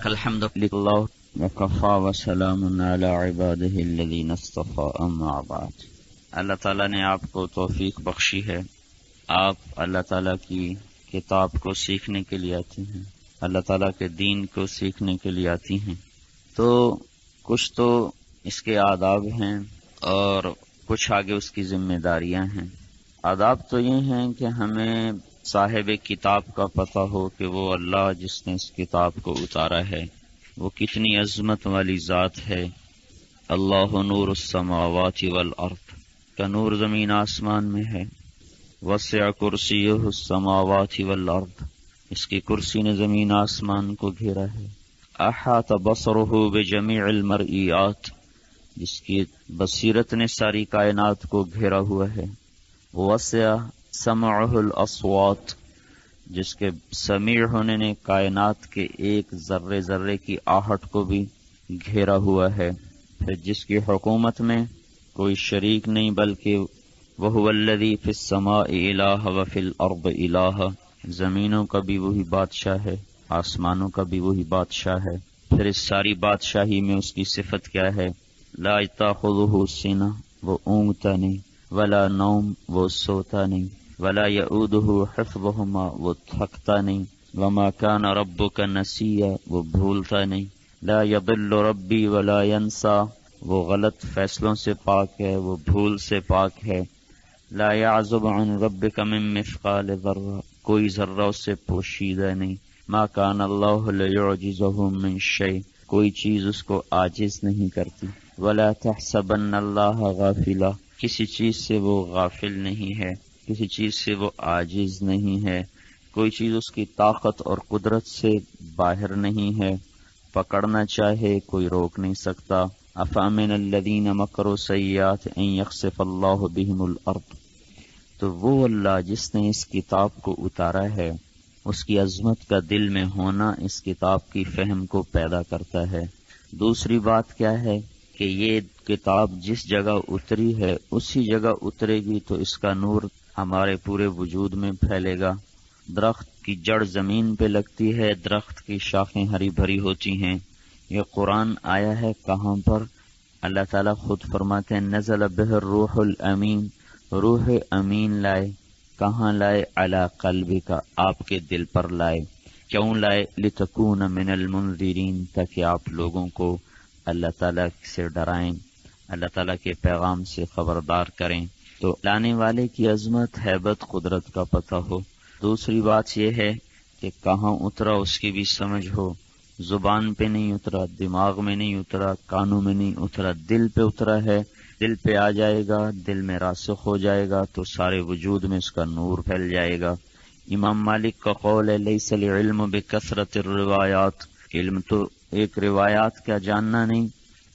الحمد للہ وکفا وسلام علی عباده الذین اصطفى اما بعد۔ اللہ تعالیٰ نے آپ کو توفیق بخشی ہے، آپ اللہ تعالیٰ کی کتاب کو سیکھنے کے لیے آتی ہیں، اللہ تعالیٰ کے دین کو سیکھنے کے لیے آتی ہیں، تو کچھ تو اس کے آداب ہیں اور کچھ آگے اس کی ذمہ داریاں ہیں۔ آداب تو یہ ہیں کہ ہمیں صاحب کتاب کا پتہ ہو کہ وہ اللہ جس نے اس کتاب کو اتارا ہے وہ کتنی عظمت والی ذات ہے۔ اللہ نور السماوات والارض، کا نور زمین آسمان میں ہے۔ وسع کرسیہ السماوات والارض، اس کی کرسی نے زمین آسمان کو گھیرا ہے۔ احاط بصرہ بجمیع المرئیات، جس کی بصیرت نے ساری کائنات کو گھیرا ہوا ہے۔ وسع سمعہ الاصوات، جس کے سمیع ہونے نے کائنات کے ایک ذرے ذرے کی آہٹ کو بھی گھیرا ہوا ہے۔ پھر جس کی حکومت میں کوئی شریک نہیں بلکہ وہو الذی فی السماء الہ وفی الارض الہ، زمینوں کا بھی وہی بادشاہ ہے، آسمانوں کا بھی وہی بادشاہ ہے۔ پھر اس ساری بادشاہی میں اس کی صفت کیا ہے؟ لا تاخذہ سنہ، وہ اونگتا نہیں، ولا نوم، وہ سوتا نہیں، ولا یعودہ حفظہما، وہ تھکتا نہیں، وما کان ربک نسیا، وہ بھولتا نہیں، لا یضل ربی ولا ینسا، وہ غلط فیصلوں سے پاک ہے، وہ بھول سے پاک ہے۔ لا یعزب عن ربک من مثقال ذرہ، کوئی ذرہ اس سے پوشیدہ نہیں۔ ما کان اللہ لیعجزہ من شیء، کوئی چیز اس کو عاجز نہیں کرتی۔ ولا تحسبن اللہ غافلا، کسی چیز سے وہ غافل نہیں ہے، کسی چیز سے وہ عاجز نہیں ہے، کوئی چیز اس کی طاقت اور قدرت سے باہر نہیں ہے، پکڑنا چاہے کوئی روک نہیں سکتا۔ افامن الذین مکروا السیئات ان یخسف اللہ بہم الارض، تو وہ اللہ جس نے اس کتاب کو اتارا ہے، اس کی عظمت کا دل میں ہونا اس کتاب کی فہم کو پیدا کرتا ہے۔ دوسری بات کیا ہے کہ یہ کتاب جس جگہ اتری ہے اسی جگہ اترے گی تو اس کا نور ہمارے پورے وجود میں پھیلے گا۔ درخت کی جڑ زمین پہ لگتی ہے، درخت کی شاخیں ہری بھری ہوتی ہیں۔ یہ قرآن آیا ہے کہاں پر؟ اللہ تعالیٰ خود فرماتے ہیں نزل بہ الروح الامین، روح امین لائے، کہاں لائے؟ علی قلبک، آپ کے دل پر لائے۔ کیوں لائے؟ لتکون من المنذرین، تاکہ آپ لوگوں کو اللہ تعالیٰ سے ڈرائیں، اللہ تعالیٰ کے پیغام سے خبردار کریں، تو لانے والے کی عظمت، ہیبت، قدرت کا پتہ ہو۔ دوسری بات یہ ہے کہ کہاں اترا اس کی بھی سمجھ ہو، زبان پہ نہیں اترا، دماغ میں نہیں اترا، کانوں میں نہیں اترا، دل پہ اترا ہے۔ دل پہ آ جائے گا، دل میں راسخ ہو جائے گا تو سارے وجود میں اس کا نور پھیل جائے گا۔ امام مالک کا قول ہے لیس العلم بکثرت الروایات، علم تو ایک روایات کا جاننا نہیں،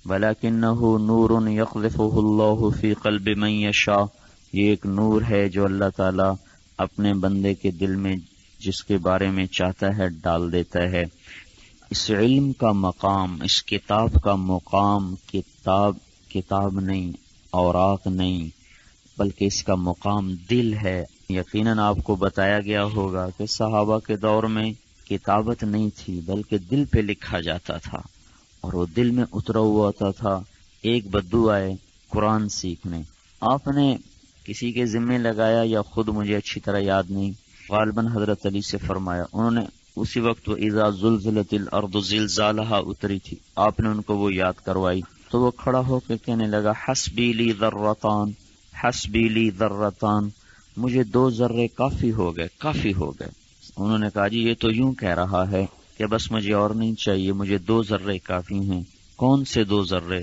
ولیکنہ نور یقذفہ اللہ فی قلب من یشاء، یہ ایک نور ہے جو اللہ تعالیٰ اپنے بندے کے دل میں جس کے بارے میں چاہتا ہے ڈال دیتا ہے۔ اس علم کا مقام، اس کتاب کا مقام کتاب نہیں، اوراق نہیں، بلکہ اس کا مقام دل ہے۔ یقیناً آپ کو بتایا گیا ہوگا کہ صحابہ کے دور میں کتابت نہیں تھی بلکہ دل پہ لکھا جاتا تھا اور وہ دل میں اترا ہوا ہوتا تھا۔ ایک بدو آئے قرآن سیکھنے، آپ نے کسی کے ذمہ لگایا یا خود مجھے اچھی طرح یاد نہیں، غالباً حضرت علی سے فرمایا، انہوں نے اسی وقت وہ اذا زلزلت الارض زلزالہا اتری تھی، آپ نے ان کو وہ یاد کروائی تو وہ کھڑا ہو کے کہنے لگا حسبی لی ذرتان، حسبی لی ذرتان، مجھے 2 ذرے کافی ہو گئے، کافی ہو گئے۔ انہوں نے کہا جی یہ تو یوں کہہ رہا ہے کہ بس مجھے اور نہیں چاہیے، مجھے 2 ذرے کافی ہیں۔ کون سے 2 ذرے؟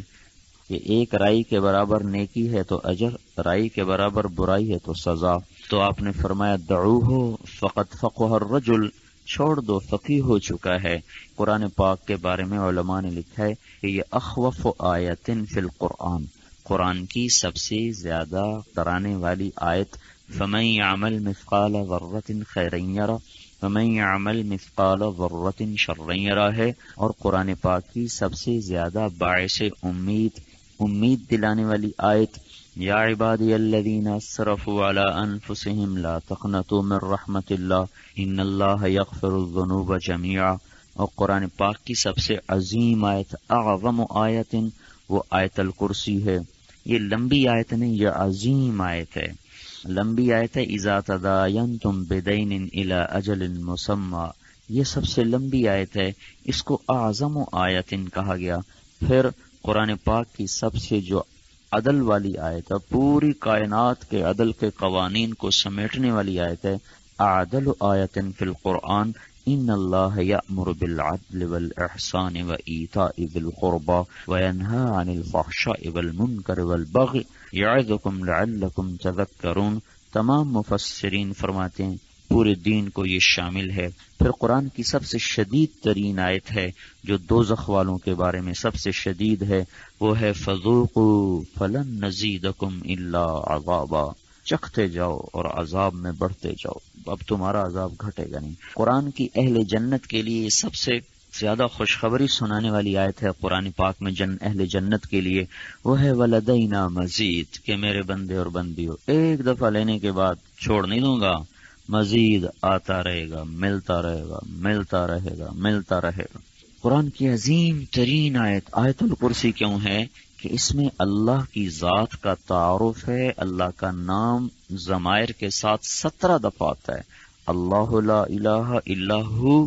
کہ ایک رائی کے برابر نیکی ہے تو اجر، رائی کے برابر برائی ہے تو سزا۔ تو آپ نے فرمایا دعوہ فقد فقہ الرجل، چھوڑ دو، فقیہ ہو چکا ہے۔ قرآن پاک کے بارے میں علماء نے لکھا ہے کہ یہ اخوف آیت فی القرآن، قرآن کی سب سے زیادہ ڈرانے والی آیت، فمن یعمل مثقال ذرۃ خیرا یرہ ومن یعمل مثقال ذرۃ شرا یرہ ہے، اور قرآن پاک کی سب سے زیادہ باعث امید دلانے والی آیت یا عبادی الذین اسرفوا علی انفسہم لا تقنطوا من رحمت اللہ ان اللہ یغفر الذنوب جميعا، اور قرآن پاک کی سب سے عظیم آیت اعظم آیت وہ آیت الکرسی ہے. یہ لمبی آیت نہیں، یہ عظیم آیت ہے. لمبی آیت ہے اذا تداینتم بدین الی اجل مسمی، یہ سب سے لمبی آیت ہے، اس کو اعظم آیت کہا گیا. پھر قرآن پاک کی سب سے جو عدل والی آیت ہے، پوری کائنات کے عدل کے قوانین کو سمیٹنے والی آیت ہے، اعدل آیت فی القرآن ان اللہ یأمر بالعدل والاحسان وایتاء ذی القربى وینہی عن الفحشاء والمنکر والبغی یعظکم لعلکم تذکرون. تمام مفسرین فرماتے ہیں پورے دین کو یہ شامل ہے. پھر قرآن کی سب سے شدید ترین آیت ہے جو دوزخ والوں کے بارے میں سب سے شدید ہے، وہ ہے فذوقوا فلن نزیدکم الا عذابا، چکھتے جاؤ اور عذاب میں بڑھتے جاؤ، اب تمہارا عذاب گھٹے گا نہیں. قرآن کی اہل جنت کے لیے سب سے زیادہ خوشخبری سنانے والی آیت ہے قرآن پاک میں اہل جنت کے لیے، وہ ہے ولدینا مزید، کہ میرے بندے اور بندیوں ایک دفعہ لینے کے بعد چھوڑ نہیں دوں گا، مزید آتا رہے گا، ملتا رہے گا، ملتا رہے گا، ملتا رہے گا. قرآن کی عظیم ترین آیت آیت الکرسی کیوں ہے کہ اس میں اللہ کی ذات کا تعارف ہے، اللہ کا نام ضمائر کے ساتھ 17 دفعہ آتا ہے. اللہ لا الہ الا ہو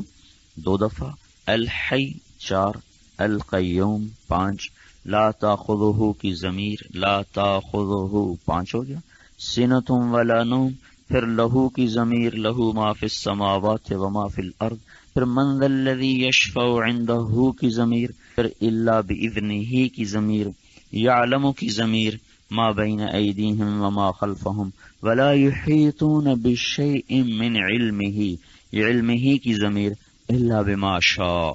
2 دفعہ، الحی 4، القیوم 5، لا تاخذہ کی ضمیر لا تاخذہ 5 ہو گیا، سنۃ ولا نوم، پھر لہو کی ضمیر لہو ما فی السماوات و ما فی الارض، پھر من ذا الذی یشفع عندہ کی ضمیر، پھر الا باذنہ کی ضمیر، یعلم کی ضمیر، ما بین ایدیہم وما خلفہم ولا یحیطون بشیء من علمہ، یہ علمہ کی ضمیر، الا بما شاء،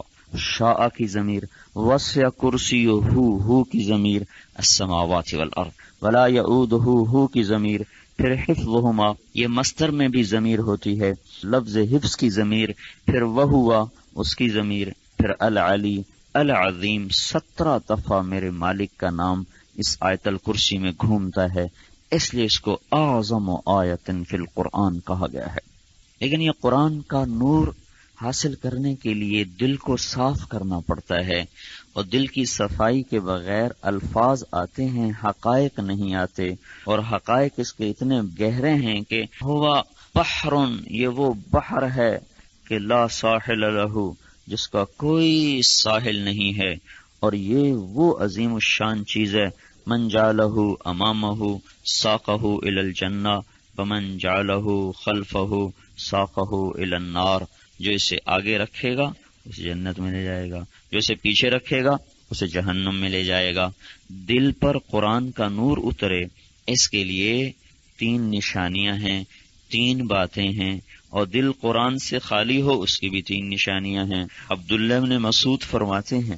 شاء کی ضمیر، وسع کرسیہ کی ضمیر، السماوات والارض، ولا یؤودہ کی ضمیر، پھر حفظہما، یہ مصدر میں بھی ضمیر ہوتی ہے، لفظ حفظ کی ضمیر، پھر وہوا اس کی ضمیر، پھر العلی العظیم. 17 دفعہ میرے مالک کا نام اس آیت الکرسی میں گھومتا ہے، اس لیے اس کو اعظم آیت فی القرآن کہا گیا ہے. لیکن یہ قرآن کا نور حاصل کرنے کے لیے دل کو صاف کرنا پڑتا ہے، اور دل کی صفائی کے بغیر الفاظ آتے ہیں، حقائق نہیں آتے، اور حقائق اس کے اتنے گہرے ہیں کہ ہوا بحر، یہ وہ بحر ہے کہ لا ساحل لہ، جس کا کوئی ساحل نہیں ہے، اور یہ وہ عظیم الشان چیز ہے. من جعلہ امامہ ساقہ الی الجنہ ومن جعلہ خلفہ ساقہ الی النار، جو اسے آگے رکھے گا اسے جنت میں لے جائے گا، جو اسے پیچھے رکھے گا اسے جہنم میں لے جائے گا. دل پر قرآن کا نور اترے، اس کے لیے 3 نشانیاں ہیں، 3 باتیں ہیں، اور دل قرآن سے خالی ہو اس کی بھی 3 نشانیاں ہیں. عبداللہ بن مسعود فرماتے ہیں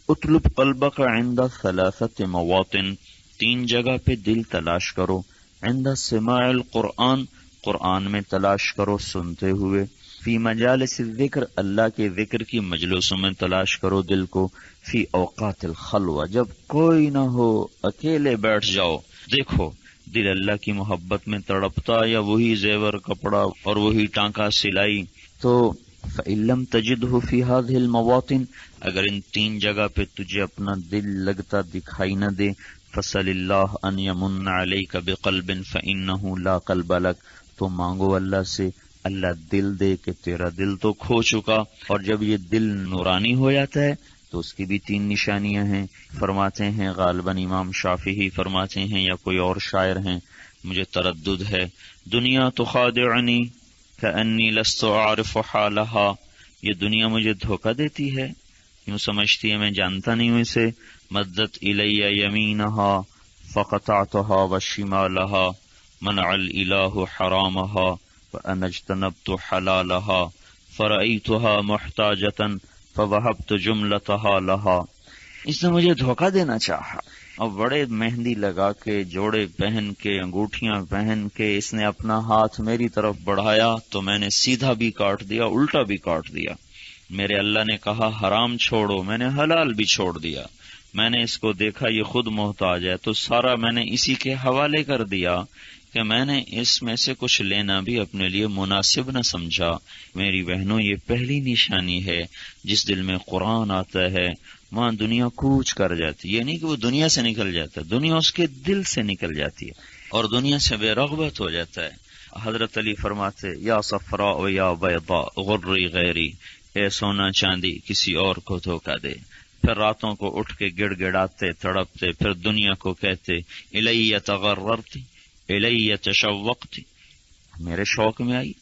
اطلب قلبک عند 3 مواطن، 3 جگہ پہ دل تلاش کرو. عند سماع القرآن، قرآن میں تلاش کرو سنتے ہوئے. فی مجالس الذکر، اللہ کے ذکر کی مجلسوں میں تلاش کرو دل کو. فی اوقات الخلوہ، جب کوئی نہ ہو اکیلے بیٹھ جاؤ، دیکھو دل اللہ کی محبت میں تڑپتا یا وہی زیور کپڑا اور وہی ٹانکا سلائی. تو فإن لم تجدہ فی ہذہ المواطن، اگر ان 3 جگہ پہ تجھے اپنا دل لگتا دکھائی نہ دے، فصل اللہ ان یمن علیک بقلب فإنہ لا قلب لک، تو مانگو اللہ سے اللہ دل دے کہ تیرا دل تو کھو چکا. اور جب یہ دل نورانی ہو جاتا ہے تو اس کی بھی 3 نشانیاں ہیں. فرماتے ہیں غالباً امام شافعی فرماتے ہیں یا کوئی اور شاعر ہیں، مجھے تردد ہے، دنیا تخادعنی کأنی لست اعرف حالہا، یہ دنیا مجھے دھوکہ دیتی ہے، یوں سمجھتی ہے میں جانتا نہیں ہوں اسے. مدت الی یمینہا فقطعتہا وشمالہا منع الالہ حرامہا وأنا اجتنبت حلالها فرأيتها محتاجة فوهبت جملتها لها. اس نے مجھے دھوکہ دینا چاہا، اور بڑے مہندی لگا کے، جوڑے پہن کے، انگوٹھیاں پہن کے اس نے اپنا ہاتھ میری طرف بڑھایا تو میں نے سیدھا بھی کاٹ دیا، الٹا بھی کاٹ دیا. میرے اللہ نے کہا حرام چھوڑو، میں نے حلال بھی چھوڑ دیا. میں نے اس کو دیکھا یہ خود محتاج ہے تو سارا میں نے اسی کے حوالے کر دیا. کہ میں نے اس میں سے کچھ لینا بھی اپنے لیے مناسب نہ سمجھا۔ میری بہنوں، یہ پہلی نشانی ہے، جس دل میں قرآن آتا ہے وہاں دنیا کوچ کر جاتی ہے۔ یہ نہیں کہ وہ دنیا سے نکل جاتا ہے، دنیا اس کے دل سے نکل جاتی ہے اور دنیا سے بے رغبت ہو جاتا ہے۔ حضرت علی فرماتے، یا صفراء و یا بیضاء غری غیری، اے سونا چاندی کسی اور کو دھوکہ دے۔ پھر راتوں کو اٹھ کے گڑ گڑاتے تڑپتے، پھر دنیا کو کہتے الی تغررتی الی تشوقتی، میرے شوق میں آئی،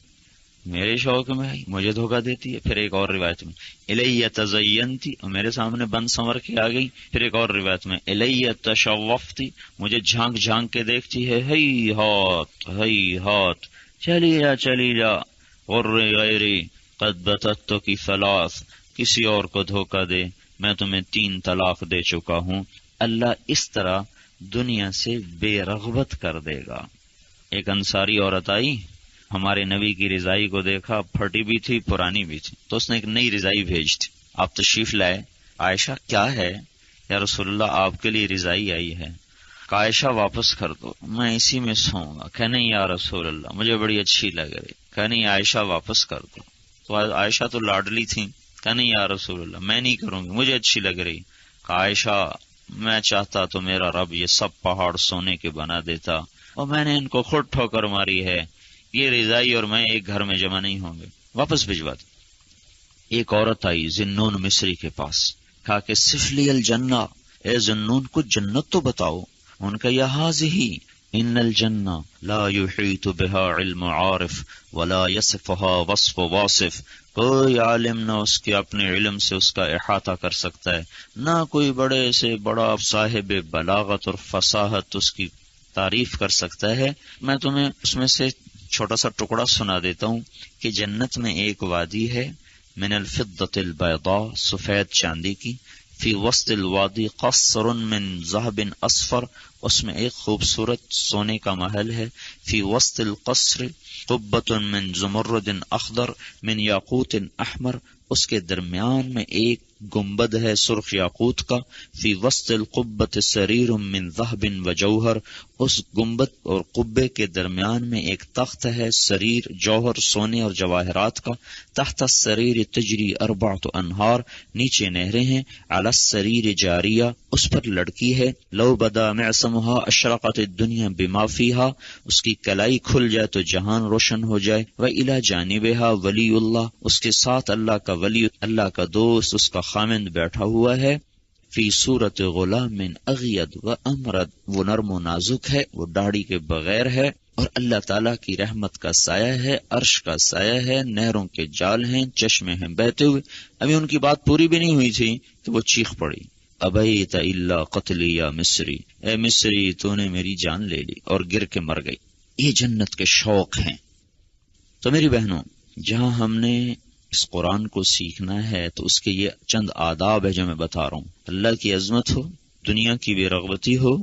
میرے شوق میں آئی، مجھے دھوکہ دیتی ہے۔ پھر ایک اور روایت میں الی تزینتی، میرے سامنے بن سنور کے آ گئی۔ پھر ایک اور روایت میں الی تشوفتی، مجھے جھانک جھانک کے دیکھتی ہے، ہی ہاتھ چلی جا غر غیری قد بتت کی ثلاث، کسی اور کو دھوکہ دے، میں تمہیں 3 طلاق دے چکا ہوں۔ اللہ اس طرح دنیا سے بے رغبت کر دے گا۔ ایک انصاری عورت آئی، ہمارے نبی کی رضائی کو دیکھا، پھٹی بھی تھی پرانی بھی تھی، تو اس نے ایک نئی رضائی بھیج دی۔ آپ تشریف لائے، عائشہ کیا ہے؟ یا رسول اللہ آپ کے لیے رضائی آئی ہے۔ کہ عائشہ واپس کر دو، میں اسی میں سوؤں گا۔ کہ نہیں یا رسول اللہ، مجھے بڑی اچھی لگ رہی۔ کہ نہیں عائشہ واپس کر دو۔ تو عائشہ تو لاڈلی تھی، کہ نہیں یا رسول اللہ میں نہیں کروں گی، مجھے اچھی لگ رہی۔ کہ عائشہ میں چاہتا تو میرا رب یہ سب پہاڑ سونے کے بنا دیتا، اور میں نے ان کو خود ٹھوکر ماری ہے، یہ رضائی اور میں ایک گھر میں جمع نہیں ہوں گے، واپس بھجوا دو۔ ایک عورت آئی ذنون مصری کے پاس، کہا کہ صف لی الجنہ، اے ذنون کچھ جنت تو بتاؤ۔ ان کا یا ہاذہی ان الجنہ لا یحیط بها علم عارف ولا یصفها وصف واصف، کوئی عالم نہ اس کے اپنے علم سے اس کا احاطہ کر سکتا ہے، نہ کوئی بڑے سے بڑا صاحب بلاغت اور فصاحت اس کی تعریف کر سکتا ہے۔ میں تمہیں اس میں سے چھوٹا سا ٹکڑا سنا دیتا ہوں کہ جنت میں ایک وادی ہے، من الفضة البیضاء، سفید چاندی کی، فی وسط الوادی قصر من ذهب اصفر، اس میں ایک خوبصورت سونے کا محل ہے، فی وسط القصر قبة من زمرد اخضر من یاقوت احمر، اس کے درمیان میں ایک گنبد ہے سرخ یاقوت کا، فی وسط القبة سریر من ذهب وجوہر، اس گنبد اور قبے کے درمیان میں ایک تخت ہے سریر جوہر سونے اور جواہرات کا، تحت السریر تجری 4 انہار، نیچے نہریں ہیں، علی السریر جاریہ، اس پر لڑکی ہے، لو بدا معصمها اشرقت الدنیا بما فیہا، اس کی کلائی کھل جائے تو جہان روشن ہو جائے، وإلی جانبہا ولی اللہ، اس کے ساتھ اللہ کا ولی، اللہ کا دوست، اس کا خامند بیٹھا ہوا ہے، فی صورت غلام اغید و امرد، وہ نرم و نازک ہے، وہ داڑھی کے بغیر ہے، اور اللہ تعالیٰ کی رحمت کا سایہ ہے، عرش کا سایہ ہے، نہروں کے جال ہیں، چشمے ہیں بہتے ہوئے۔ ابھی ان کی بات پوری بھی نہیں ہوئی تھی کہ وہ چیخ پڑی، ابیت الا قتلی یا مصری، اے مصری تو نے میری جان لے لی، اور گر کے مر گئی۔ یہ جنت کے شوق ہیں۔ تو میری بہنوں، جہاں ہم نے اس قرآن کو سیکھنا ہے تو اس کے یہ چند آداب ہے جو میں بتا رہا ہوں۔ اللہ کی عظمت ہو، دنیا کی بے رغبتی ہو،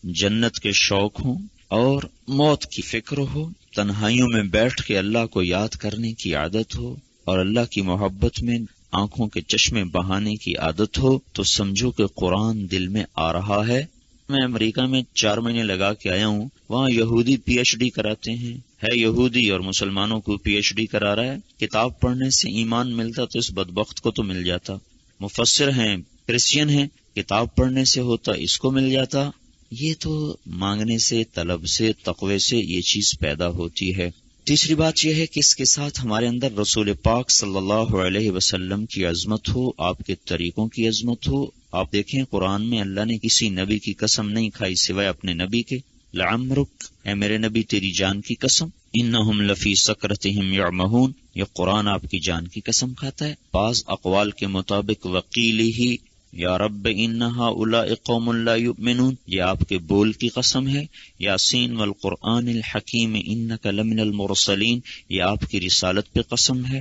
جنت کے شوق ہوں، اور موت کی فکر ہو، تنہائیوں میں بیٹھ کے اللہ کو یاد کرنے کی عادت ہو، اور اللہ کی محبت میں آنکھوں کے چشمے بہانے کی عادت ہو، تو سمجھو کہ قرآن دل میں آ رہا ہے۔ میں امریکہ میں 4 مہینے لگا کے آیا ہوں، وہاں یہودی پی ایچ ڈی کراتے ہیں، ہے یہودی اور مسلمانوں کو پی ایچ ڈی کرا رہا ہے۔ کتاب پڑھنے سے ایمان ملتا تو اس بدبخت کو تو مل جاتا، مفسر ہیں کرسچین ہیں، کتاب پڑھنے سے ہوتا اس کو مل جاتا۔ یہ تو مانگنے سے، طلب سے، تقوی سے یہ چیز پیدا ہوتی ہے۔ تیسری بات یہ ہے کہ اس کے ساتھ ہمارے اندر رسول پاک صلی اللہ علیہ وسلم کی عظمت ہو، آپ کے طریقوں کی عظمت ہو۔ آپ دیکھیں قرآن میں اللہ نے کسی نبی کی قسم نہیں کھائی سوائے اپنے نبی کے، لعمرک، اے میرے نبی تیری جان کی قسم، انہم لفی سکرتہم یعمہون، یہ قرآن آپ کی جان کی قسم کھاتا ہے۔ بعض اقوال کے مطابق وقیلہ یا رب ان ہؤلاء قوم لا یؤمنون، یہ آپ کے بول کی قسم ہے۔ یاسین والقرآن الحکیم انک لمن المرسلین، یہ آپ کی رسالت پہ قسم ہے۔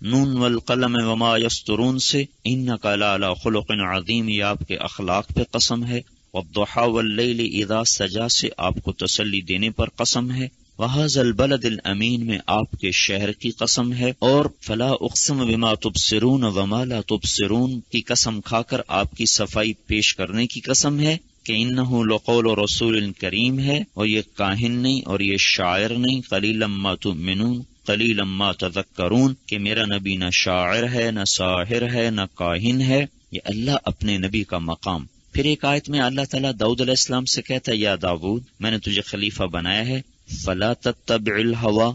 نون والقلم وما یسطرون سے انک لعلی خلق عظیم، یہ آپ کے اخلاق پہ قسم ہے۔ والضحی واللیل اذا سجا سے آپ کو تسلی دینے پر قسم ہے۔ وَهَذَا الْبَلَدِ الْأَمِينَ میں آپ کے شہر کی قسم ہے، اور فَلَا أُقْسِمُ بِمَا تُبْصِرُونَ وَمَا لَا تُبْصِرُونَ کی قسم کھا کر آپ کی صفائی پیش کرنے کی قسم ہے کہ انہ لقول رسول کریم ہے، اور یہ کاہن نہیں اور یہ شاعر نہیں، قلیلا ما تؤمنون قلیلا ما تذکرون، کہ میرا نبی نہ شاعر ہے نہ ساحر ہے نہ کاہن ہے، یہ اللہ اپنے نبی کا مقام۔ پھر ایک آیت میں اللہ تعالیٰ داؤد علیہ السلام سے کہتا ہے یا داؤد میں نے تجھے خلیفہ بنایا ہے، فلا تتبع الہوی،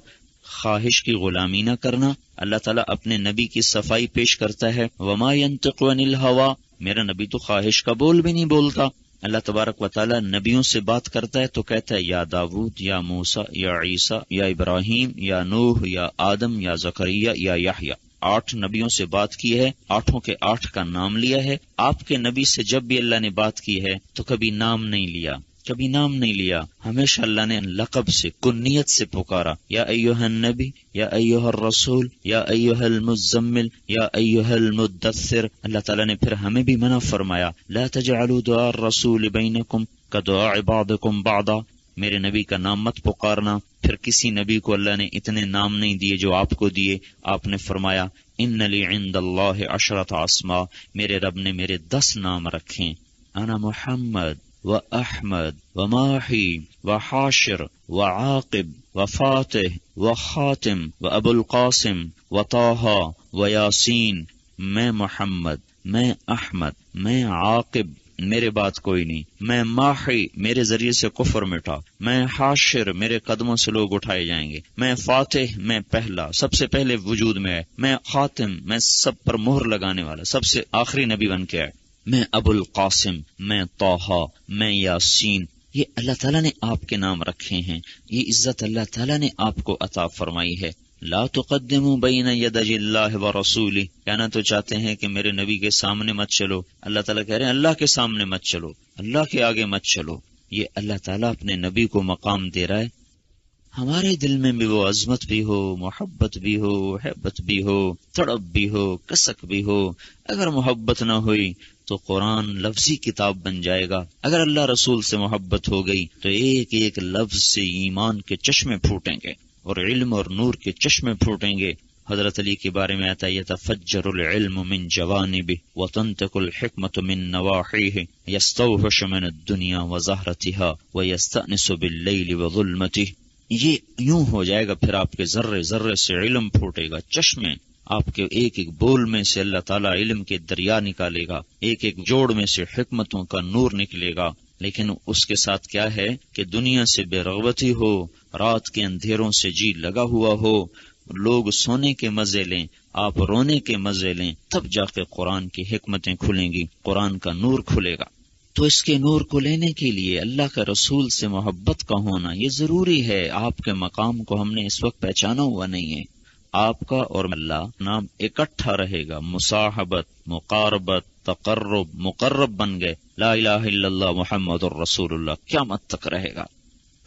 خواہش کی غلامی نہ کرنا۔ اللہ تعالیٰ اپنے نبی کی صفائی پیش کرتا ہے، وما ينطق عن الہوی، میرا نبی تو خواہش کا بول بھی نہیں بولتا۔ اللہ تبارک و تعالیٰ نبیوں سے بات کرتا ہے تو کہتا ہے یا داؤد یا موسیٰ یا عیسیٰ یا ابراہیم یا نوح یا آدم یا زکریا یا یحییٰ، 8 نبیوں سے بات کی ہے، 8 کے 8 کا نام لیا ہے۔ آپ کے نبی سے جب بھی اللہ نے بات کی ہے تو کبھی نام نہیں لیا، کبھی نام نہیں لیا، ہمیشہ اللہ نے لقب سے، کنیت سے پکارا، یا ایھا النبی یا ایھا الرسول یا ایھا المزمل یا ایھا المدثر۔ اللہ تعالیٰ نے پھر ہمیں بھی منع فرمایا، لا تجعلوا دعاء الرسول بینکم کدعاء بعضکم بعضا، میرے نبی کا نام مت پکارنا۔ پھر کسی نبی کو اللہ نے اتنے نام نہیں دیے جو آپ کو دیے، آپ نے فرمایا ان لی عند اللہ 10 اسماء، میرے رب نے میرے 10 نام رکھیں، انا محمد و احمد و ماحی و حاشر و عاقب و فاتح و خاتم و ابو القاسم و طٰہٰ و یاسین، میں محمد، میں احمد، میں عاقب، میرے بعد کوئی نہیں، میں ماحی، میرے ذریعے سے کفر مٹا، میں حاشر، میرے قدموں سے لوگ اٹھائے جائیں گے، میں فاتح، میں پہلا، سب سے پہلے وجود میں ہے، میں خاتم، میں سب پر مہر لگانے والا، سب سے آخری نبی بن کے آئے، میں ابو القاسم، میں طٰہٰ، میں یاسین۔ یہ اللہ تعالیٰ نے آپ کے نام رکھے ہیں، یہ عزت اللہ تعالیٰ نے آپ کو عطا فرمائی ہے۔ لا تقدموا بین یدی اللہ ورسولہ، کہنا تو چاہتے ہیں کہ میرے نبی کے سامنے مت چلو، اللہ تعالیٰ کہہ رہے ہیں اللہ کے سامنے مت چلو، اللہ کے آگے مت چلو۔ یہ اللہ تعالیٰ اپنے نبی کو مقام دے رہا ہے۔ ہمارے دل میں بھی وہ عظمت بھی ہو، محبت بھی ہو، حیبت بھی ہو، تڑپ بھی ہو، کسک بھی ہو۔ اگر محبت نہ ہوئی تو قرآن لفظی کتاب بن جائے گا، اگر اللہ رسول سے محبت ہو گئی تو ایک ایک لفظ سے ایمان کے چشمے پھوٹیں گے اور علم اور نور کے چشمے پھوٹیں گے۔ حضرت علی کے بارے میں آتا ہے یتفجر العلم من جوانبہ وتنطق الحکمت من نواحیہ یستوحش من الدنیا وزہرتها ویستأنس باللیل وظلمتہ۔ یہ یوں ہو جائے گا، پھر آپ کے ذرے ذرے سے علم پھوٹے گا، چشمے آپ کے ایک ایک بول میں سے اللہ تعالیٰ علم کے دریا نکالے گا، ایک ایک جوڑ میں سے حکمتوں کا نور نکلے گا۔ لیکن اس کے ساتھ کیا ہے کہ دنیا سے بے رغبتی ہو، رات کے اندھیروں سے جی لگا ہوا ہو، لوگ سونے کے مزے لیں، آپ رونے کے مزے لیں، تب جا کے قرآن کی حکمتیں کھلیں گی، قرآن کا نور کھلے گا۔ تو اس کے نور کو لینے کے لیے اللہ کے رسول سے محبت کا ہونا یہ ضروری ہے۔ آپ کے مقام کو ہم نے اس وقت پہچانا ہوا نہیں ہے۔ آپ کا اور اللہ نام اکٹھا رہے گا، مصاحبت، مقاربت، تقرب، مقرب بن گئے، لا الہ الا اللہ محمد الرسول اللہ قیامت تک رہے گا۔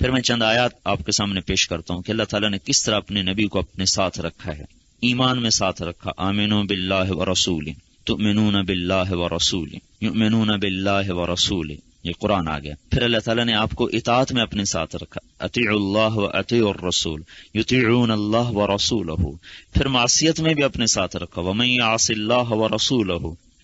پھر میں چند آیات آپ کے سامنے پیش کرتا ہوں کہ اللہ تعالیٰ نے کس طرح اپنے نبی کو اپنے ساتھ رکھا ہے، ایمان میں ساتھ رکھا۔ آمنوا باللہ ورسولہ، تؤمنون باللہ ورسولہ، یؤمنون باللہ ورسولہ، یہ قرآن آ گیا۔ پھر اللہ تعالیٰ نے آپ کو اطاعت میں اپنے ساتھ رکھا، اطیعوا اللہ واطیعوا الرسول یطیعون اللہ ورسولہ۔ پھر معصیت میں بھی اپنے ساتھ رکھا، ومن یعص اللہ ورسولہ۔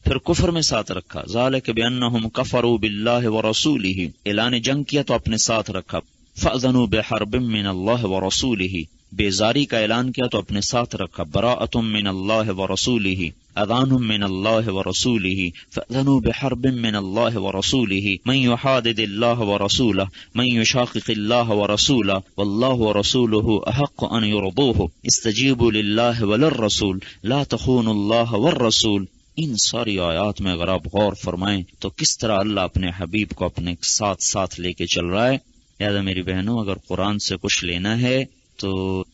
پھر کفر میں ساتھ رکھا، ذالک بانہم کفروا باللہ ورسولہ، اعلان جنگ کیا تو اپنے ساتھ رکھا، فأذنوا بحرب من اللہ ورسولہ، بیزاری کا اعلان کیا تو اپنے ساتھ رکھا، براءۃ من اللہ ورسولہ، اذان من اللہ ورسولہ، فأذنوا بحرب من اللہ ورسولہ، من یحادد اللہ ورسولہ، من یشاقق اللہ ورسولہ، واللہ ورسولہ احق ان یرضوہ، استجیبوا للہ وللرسول لا تخونوا اللہ والرسول۔ ان ساری آیات میں اگر آپ غور فرمائیں تو کس طرح اللہ اپنے حبیب کو اپنے ساتھ ساتھ لے کے چل رہا ہے۔ لہذا میری بہنوں، اگر قرآن سے کچھ لینا ہے تو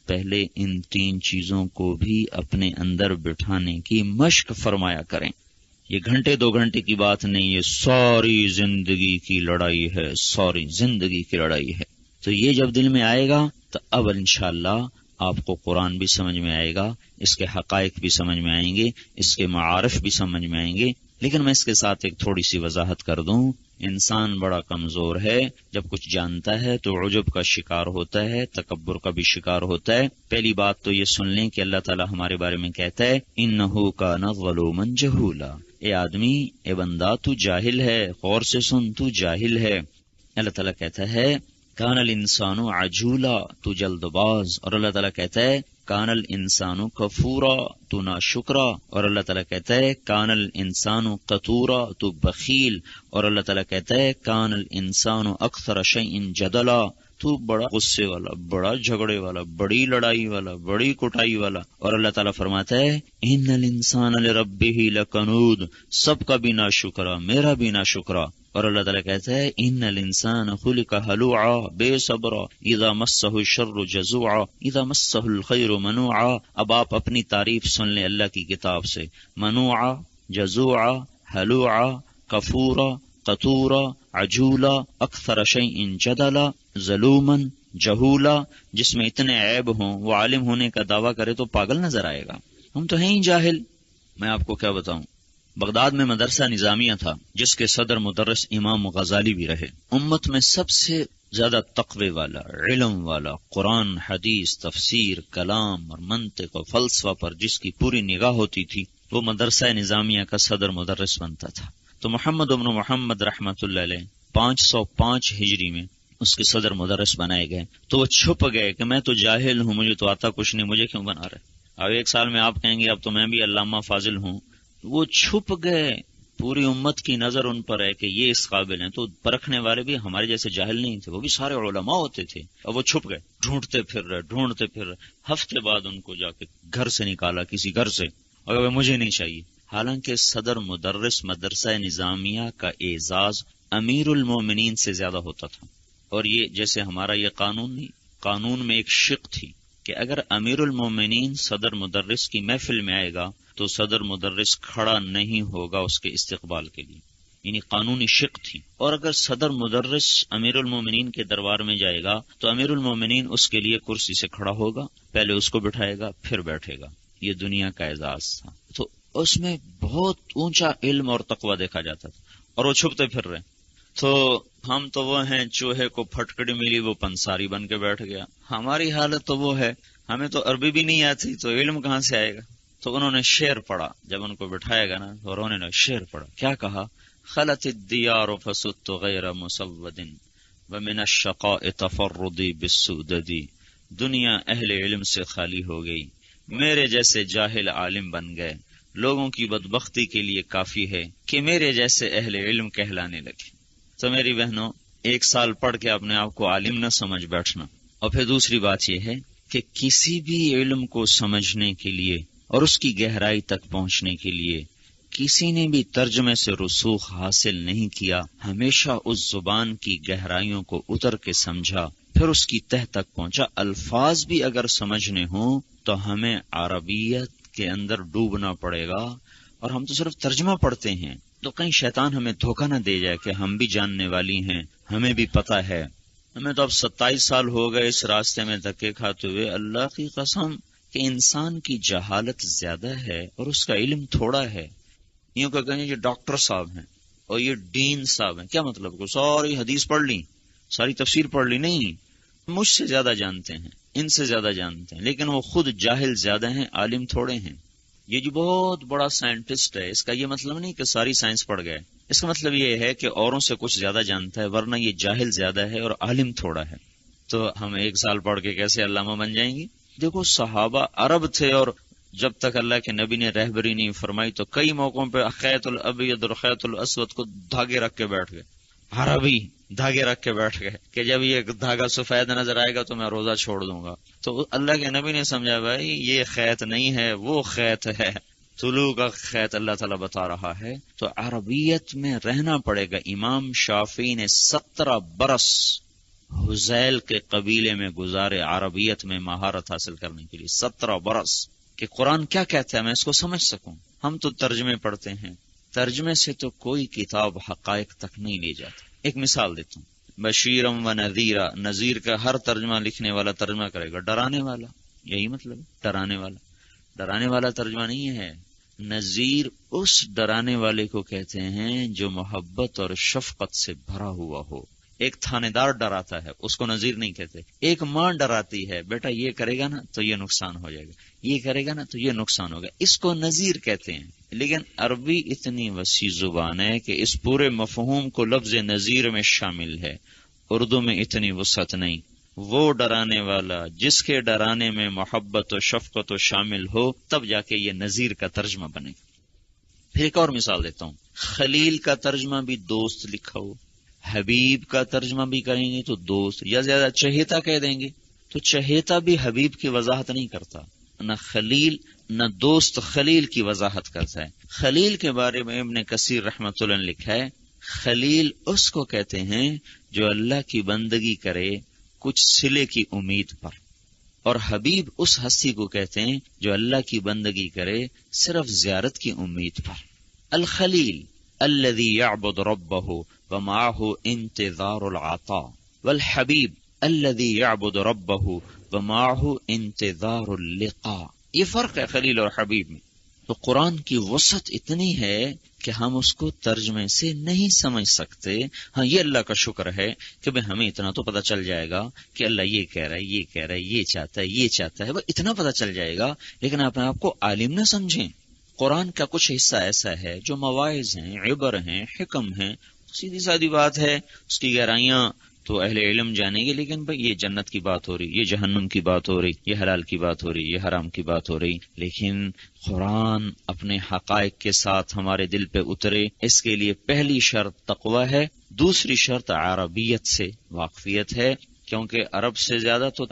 پہلے ان 3 چیزوں کو بھی اپنے اندر بٹھانے کی مشق فرمایا کریں۔ یہ گھنٹے 2 گھنٹے کی بات نہیں، یہ ساری زندگی کی لڑائی ہے، ساری زندگی کی لڑائی ہے۔ تو یہ جب دل میں آئے گا تو اب انشاءاللہ آپ کو قرآن بھی سمجھ میں آئے گا، اس کے حقائق بھی سمجھ میں آئیں گے، اس کے معارف بھی سمجھ میں آئیں گے۔ لیکن میں اس کے ساتھ ایک تھوڑی سی وضاحت کر دوں، انسان بڑا کمزور ہے، جب کچھ جانتا ہے تو عجب کا شکار ہوتا ہے، تکبر کا بھی شکار ہوتا ہے۔ پہلی بات تو یہ سن لیں کہ اللہ تعالیٰ ہمارے بارے میں کہتا ہے انہ کان ظلوما جہولا، اے آدمی، اے بندہ، تو جاہل ہے، غور سے سن، تو جاہل ہے۔ اللہ تعالیٰ کہتا ہے کان الانسان عجولا، تو جلد باز، اور اللہ تعالیٰ کہتا ہے کان الانسان کفورا، تو ناشکرا، اور اللہ تعالیٰ کہتا ہے کان الانسان قتورا، تو بخیل، اور اللہ تعالیٰ کہتا ہے کان الانسان اکثر شیء جدلا، تو بڑا غصے والا، بڑا جھگڑے والا، بڑی لڑائی والا، بڑی کٹائی والا۔ اور اللہ تعالیٰ فرماتا ہے ان الانسان لربہ لکنود، سب کا بھی ناشکرا، میرا بھی ناشکرا۔ اور اللہ تعالیٰ کہتا ہے ان الانسان خلق ہلوعا، بے صبرا، اذا مسہ الشر جزوعا، اذا مسہ الخیر منوعا۔ اب آپ اپنی تعریف سن لیں اللہ کی کتاب سے، منوعا، جزوعا، ہلوعا، کفورا، قتورا، عجولا، اکثر شیء جدلا، ظلوما، جہولا۔ جس میں اتنے عیب ہوں وہ عالم ہونے کا دعویٰ کرے تو پاگل نظر آئے گا۔ ہم تو ہیں ہی جاہل۔ میں آپ کو کیا بتاؤں، بغداد میں مدرسہ نظامیہ تھا جس کے صدر مدرس امام غزالی بھی رہے۔ امت میں سب سے زیادہ تقوی والا، علم والا، قرآن، حدیث، تفسیر، کلام اور منطق و فلسفہ پر جس کی پوری نگاہ ہوتی تھی وہ مدرسہ نظامیہ کا صدر مدرس بنتا تھا۔ تو محمد ابن محمد رحمۃ اللہ علیہ 505 ہجری میں اس کے صدر مدرس بنائے گئے۔ تو وہ چھپ گئے کہ میں تو جاہل ہوں، مجھے تو آتا کچھ نہیں، مجھے کیوں بنا رہے۔ اب ایک سال میں آپ کہیں گے اب تو میں بھی علامہ فاضل ہوں، وہ چھپ گئے۔ پوری امت کی نظر ان پر ہے کہ یہ اس قابل ہیں، تو پرکھنے والے بھی ہمارے جیسے جاہل نہیں تھے، وہ بھی سارے علماء ہوتے تھے، اور وہ چھپ گئے، ڈھونڈتے پھر رہے۔ ہفتے بعد ان کو جا کے گھر سے نکالا، کسی گھر سے، اور مجھے نہیں چاہیے۔ حالانکہ صدر مدرس مدرسہ نظامیہ کا اعزاز امیر المومنین سے زیادہ ہوتا تھا۔ اور یہ جیسے ہمارا یہ قانون نہیں، قانون میں ایک شق تھی کہ اگر امیر المومنین صدر مدرس کی محفل میں آئے گا تو صدر مدرس کھڑا نہیں ہوگا اس کے استقبال کے لیے، یعنی قانونی شق تھی۔ اور اگر صدر مدرس امیر المومنین کے دربار میں جائے گا تو امیر المومنین اس کے لیے کرسی سے کھڑا ہوگا، پہلے اس کو بٹھائے گا پھر بیٹھے گا۔ یہ دنیا کا اعزاز تھا۔ تو اس میں بہت اونچا علم اور تقوی دیکھا جاتا تھا، اور وہ چھپتے پھر رہے۔ تو ہم تو وہ ہیں چوہے کو پھٹکڑی ملی وہ پنساری بن کے بیٹھ گیا۔ ہماری حالت تو وہ ہے، ہمیں تو عربی بھی نہیں آتی تو علم کہاں سے آئے گا۔ تو انہوں نے شعر پڑھا، جب ان کو بٹھایا گا نا تو انہوں نے شعر پڑھا۔ کیا کہا؟ خلت الدیار فسدت غیر مسود ومن الشقاء تفردی بالسودد۔ دنیا اہل علم سے خالی ہو گئی، میرے جیسے جاہل عالم بن گئے۔ لوگوں کی بدبختی کے لیے کافی ہے کہ میرے جیسے اہل علم کہلانے لگے۔ تو میری بہنوں، ایک سال پڑھ کے اپنے آپ کو عالم نہ سمجھ بیٹھنا۔ اور پھر دوسری بات یہ ہے کہ کسی بھی علم کو سمجھنے کے لیے اور اس کی گہرائی تک پہنچنے کے لیے کسی نے بھی ترجمے سے رسوخ حاصل نہیں کیا، ہمیشہ اس زبان کی گہرائیوں کو اتر کے سمجھا، پھر اس کی تہ تک پہنچا۔ الفاظ بھی اگر سمجھنے ہوں تو ہمیں عربیت کے اندر ڈوبنا پڑے گا، اور ہم تو صرف ترجمہ پڑھتے ہیں تو کہیں شیطان ہمیں دھوکہ نہ دے جائے کہ ہم بھی جاننے والی ہیں، ہمیں بھی پتہ ہے۔ ہمیں تو اب 27 سال ہو گئے اس راستے میں دھکے کھاتے ہوئے۔ اللہ کی قسم کہ انسان کی جہالت زیادہ ہے اور اس کا علم تھوڑا ہے۔ یوں کہ کہیں یہ ڈاکٹر صاحب ہیں اور یہ ڈین صاحب ہیں، کیا مطلب کو ساری حدیث پڑھ لی، ساری تفسیر پڑھ لی؟ نہیں، مجھ سے زیادہ جانتے ہیں، ان سے زیادہ جانتے ہیں، لیکن وہ خود جاہل زیادہ ہیں، عالم تھوڑے ہیں۔ یہ جو بہت بڑا سائنٹسٹ ہے، اس کا یہ مطلب نہیں کہ ساری سائنس پڑھ گئے، اس کا مطلب یہ ہے کہ اوروں سے کچھ زیادہ جانتا ہے، ورنہ یہ جاہل زیادہ ہے اور عالم تھوڑا ہے۔ تو ہم ایک سال پڑھ کے کیسے علامہ بن جائیں گے؟ دیکھو صحابہ عرب تھے، اور جب تک اللہ کے نبی نے رہبری نہیں فرمائی تو کئی موقعوں پہ خیط الابیض اور خیط الاسود کو دھاگے رکھ کے بیٹھ گئے، عربی دھاگے رکھ کے بیٹھ گئے کہ جب یہ دھاگا سفید نظر آئے گا تو میں روزہ چھوڑ دوں گا۔ تو اللہ کے نبی نے سمجھا بھائی یہ خیط نہیں ہے، وہ خیط ہے، طلوع کا خیط اللہ تعالیٰ بتا رہا ہے۔ تو عربیت میں رہنا پڑے گا۔ امام شافعی نے 17 برس حذیل کے قبیلے میں گزارے عربیت میں مہارت حاصل کرنے کے لیے، 17 برس، کہ قرآن کیا کہتا ہے میں اس کو سمجھ سکوں۔ ہم تو ترجمے پڑھتے ہیں، ترجمے سے تو کوئی کتاب حقائق تک نہیں لے جاتی۔ ایک مثال دیتا ہوں، بشیرم و نذیرہ، نذیر کا ہر ترجمہ لکھنے والا ترجمہ کرے گا ڈرانے والا، یہی مطلب ہے ڈرانے والا۔ ڈرانے والا ترجمہ نہیں ہے، نذیر اس ڈرانے والے کو کہتے ہیں جو محبت اور شفقت سے بھرا ہوا ہو، ایک تھانے دار ڈراتا ہے، اس کو نذیر نہیں کہتے. ایک ماں ڈراتی ہے، بیٹا یہ کرے گا نا تو یہ نقصان ہو جائے گا، یہ کرے گا نا تو یہ نقصان ہوگا، اس کو نذیر کہتے ہیں. لیکن عربی اتنی وسیع زبان ہے کہ اس پورے مفہوم کو لفظ نذیر میں شامل ہے. اردو میں اتنی وسعت نہیں. وہ ڈرانے والا جس کے ڈرانے میں محبت و شفقت و شامل ہو، تب جا کے یہ نذیر کا ترجمہ بنے گا. پھر ایک اور مثال دیتا ہوں. خلیل کا ترجمہ بھی دوست لکھا ہو، حبیب کا ترجمہ بھی کریں گے تو دوست، یا زیادہ چہیتا کہہ دیں گے تو چہیتا بھی حبیب کی وضاحت نہیں کرتا. نہ خلیل نہ دوست خلیل کی وضاحت کرتا ہے. خلیل کے بارے میں ابن کثیر رحمۃ اللہ نے لکھا ہے، خلیل اس کو کہتے ہیں جو اللہ کی بندگی کرے کچھ صلے کی امید پر، اور حبیب اس ہستی کو کہتے ہیں جو اللہ کی بندگی کرے صرف زیارت کی امید پر. الخلیل الذي يعبد ربه ومعه انتظار العطاء، والحبیب الذي يعبد ربه ومعه انتظار اللقاء. یہ فرق ہے خلیل اور حبیب میں. تو قرآن کی وسعت اتنی ہے کہ ہم اس کو ترجمے سے نہیں سمجھ سکتے. ہاں یہ اللہ کا شکر ہے کہ بھئی ہمیں اتنا تو پتہ چل جائے گا کہ اللہ یہ کہہ رہا ہے، یہ کہہ رہا ہے، یہ چاہتا ہے، یہ چاہتا ہے، بس اتنا پتہ چل جائے گا. لیکن اپنے آپ کو عالم نہ سمجھیں. قرآن کا کچھ حصہ ایسا ہے جو مواعظ ہیں، عبر ہیں، حکم ہیں. سیدھی سادی بات ہے، اس کی گہرائیاں تو اہل علم جانیں گے. لیکن بھئی یہ جنت کی بات ہو رہی، یہ جہنم کی بات ہو رہی، یہ حلال کی بات ہو رہی، یہ حرام کی بات ہو رہی. لیکن قرآن اپنے حقائق کے ساتھ ہمارے دل پہ اترے، اس کے لیے پہلی شرط تقوی ہے، دوسری شرط عربیت سے واقفیت ہے. کیونکہ عرب سے زیادہ تو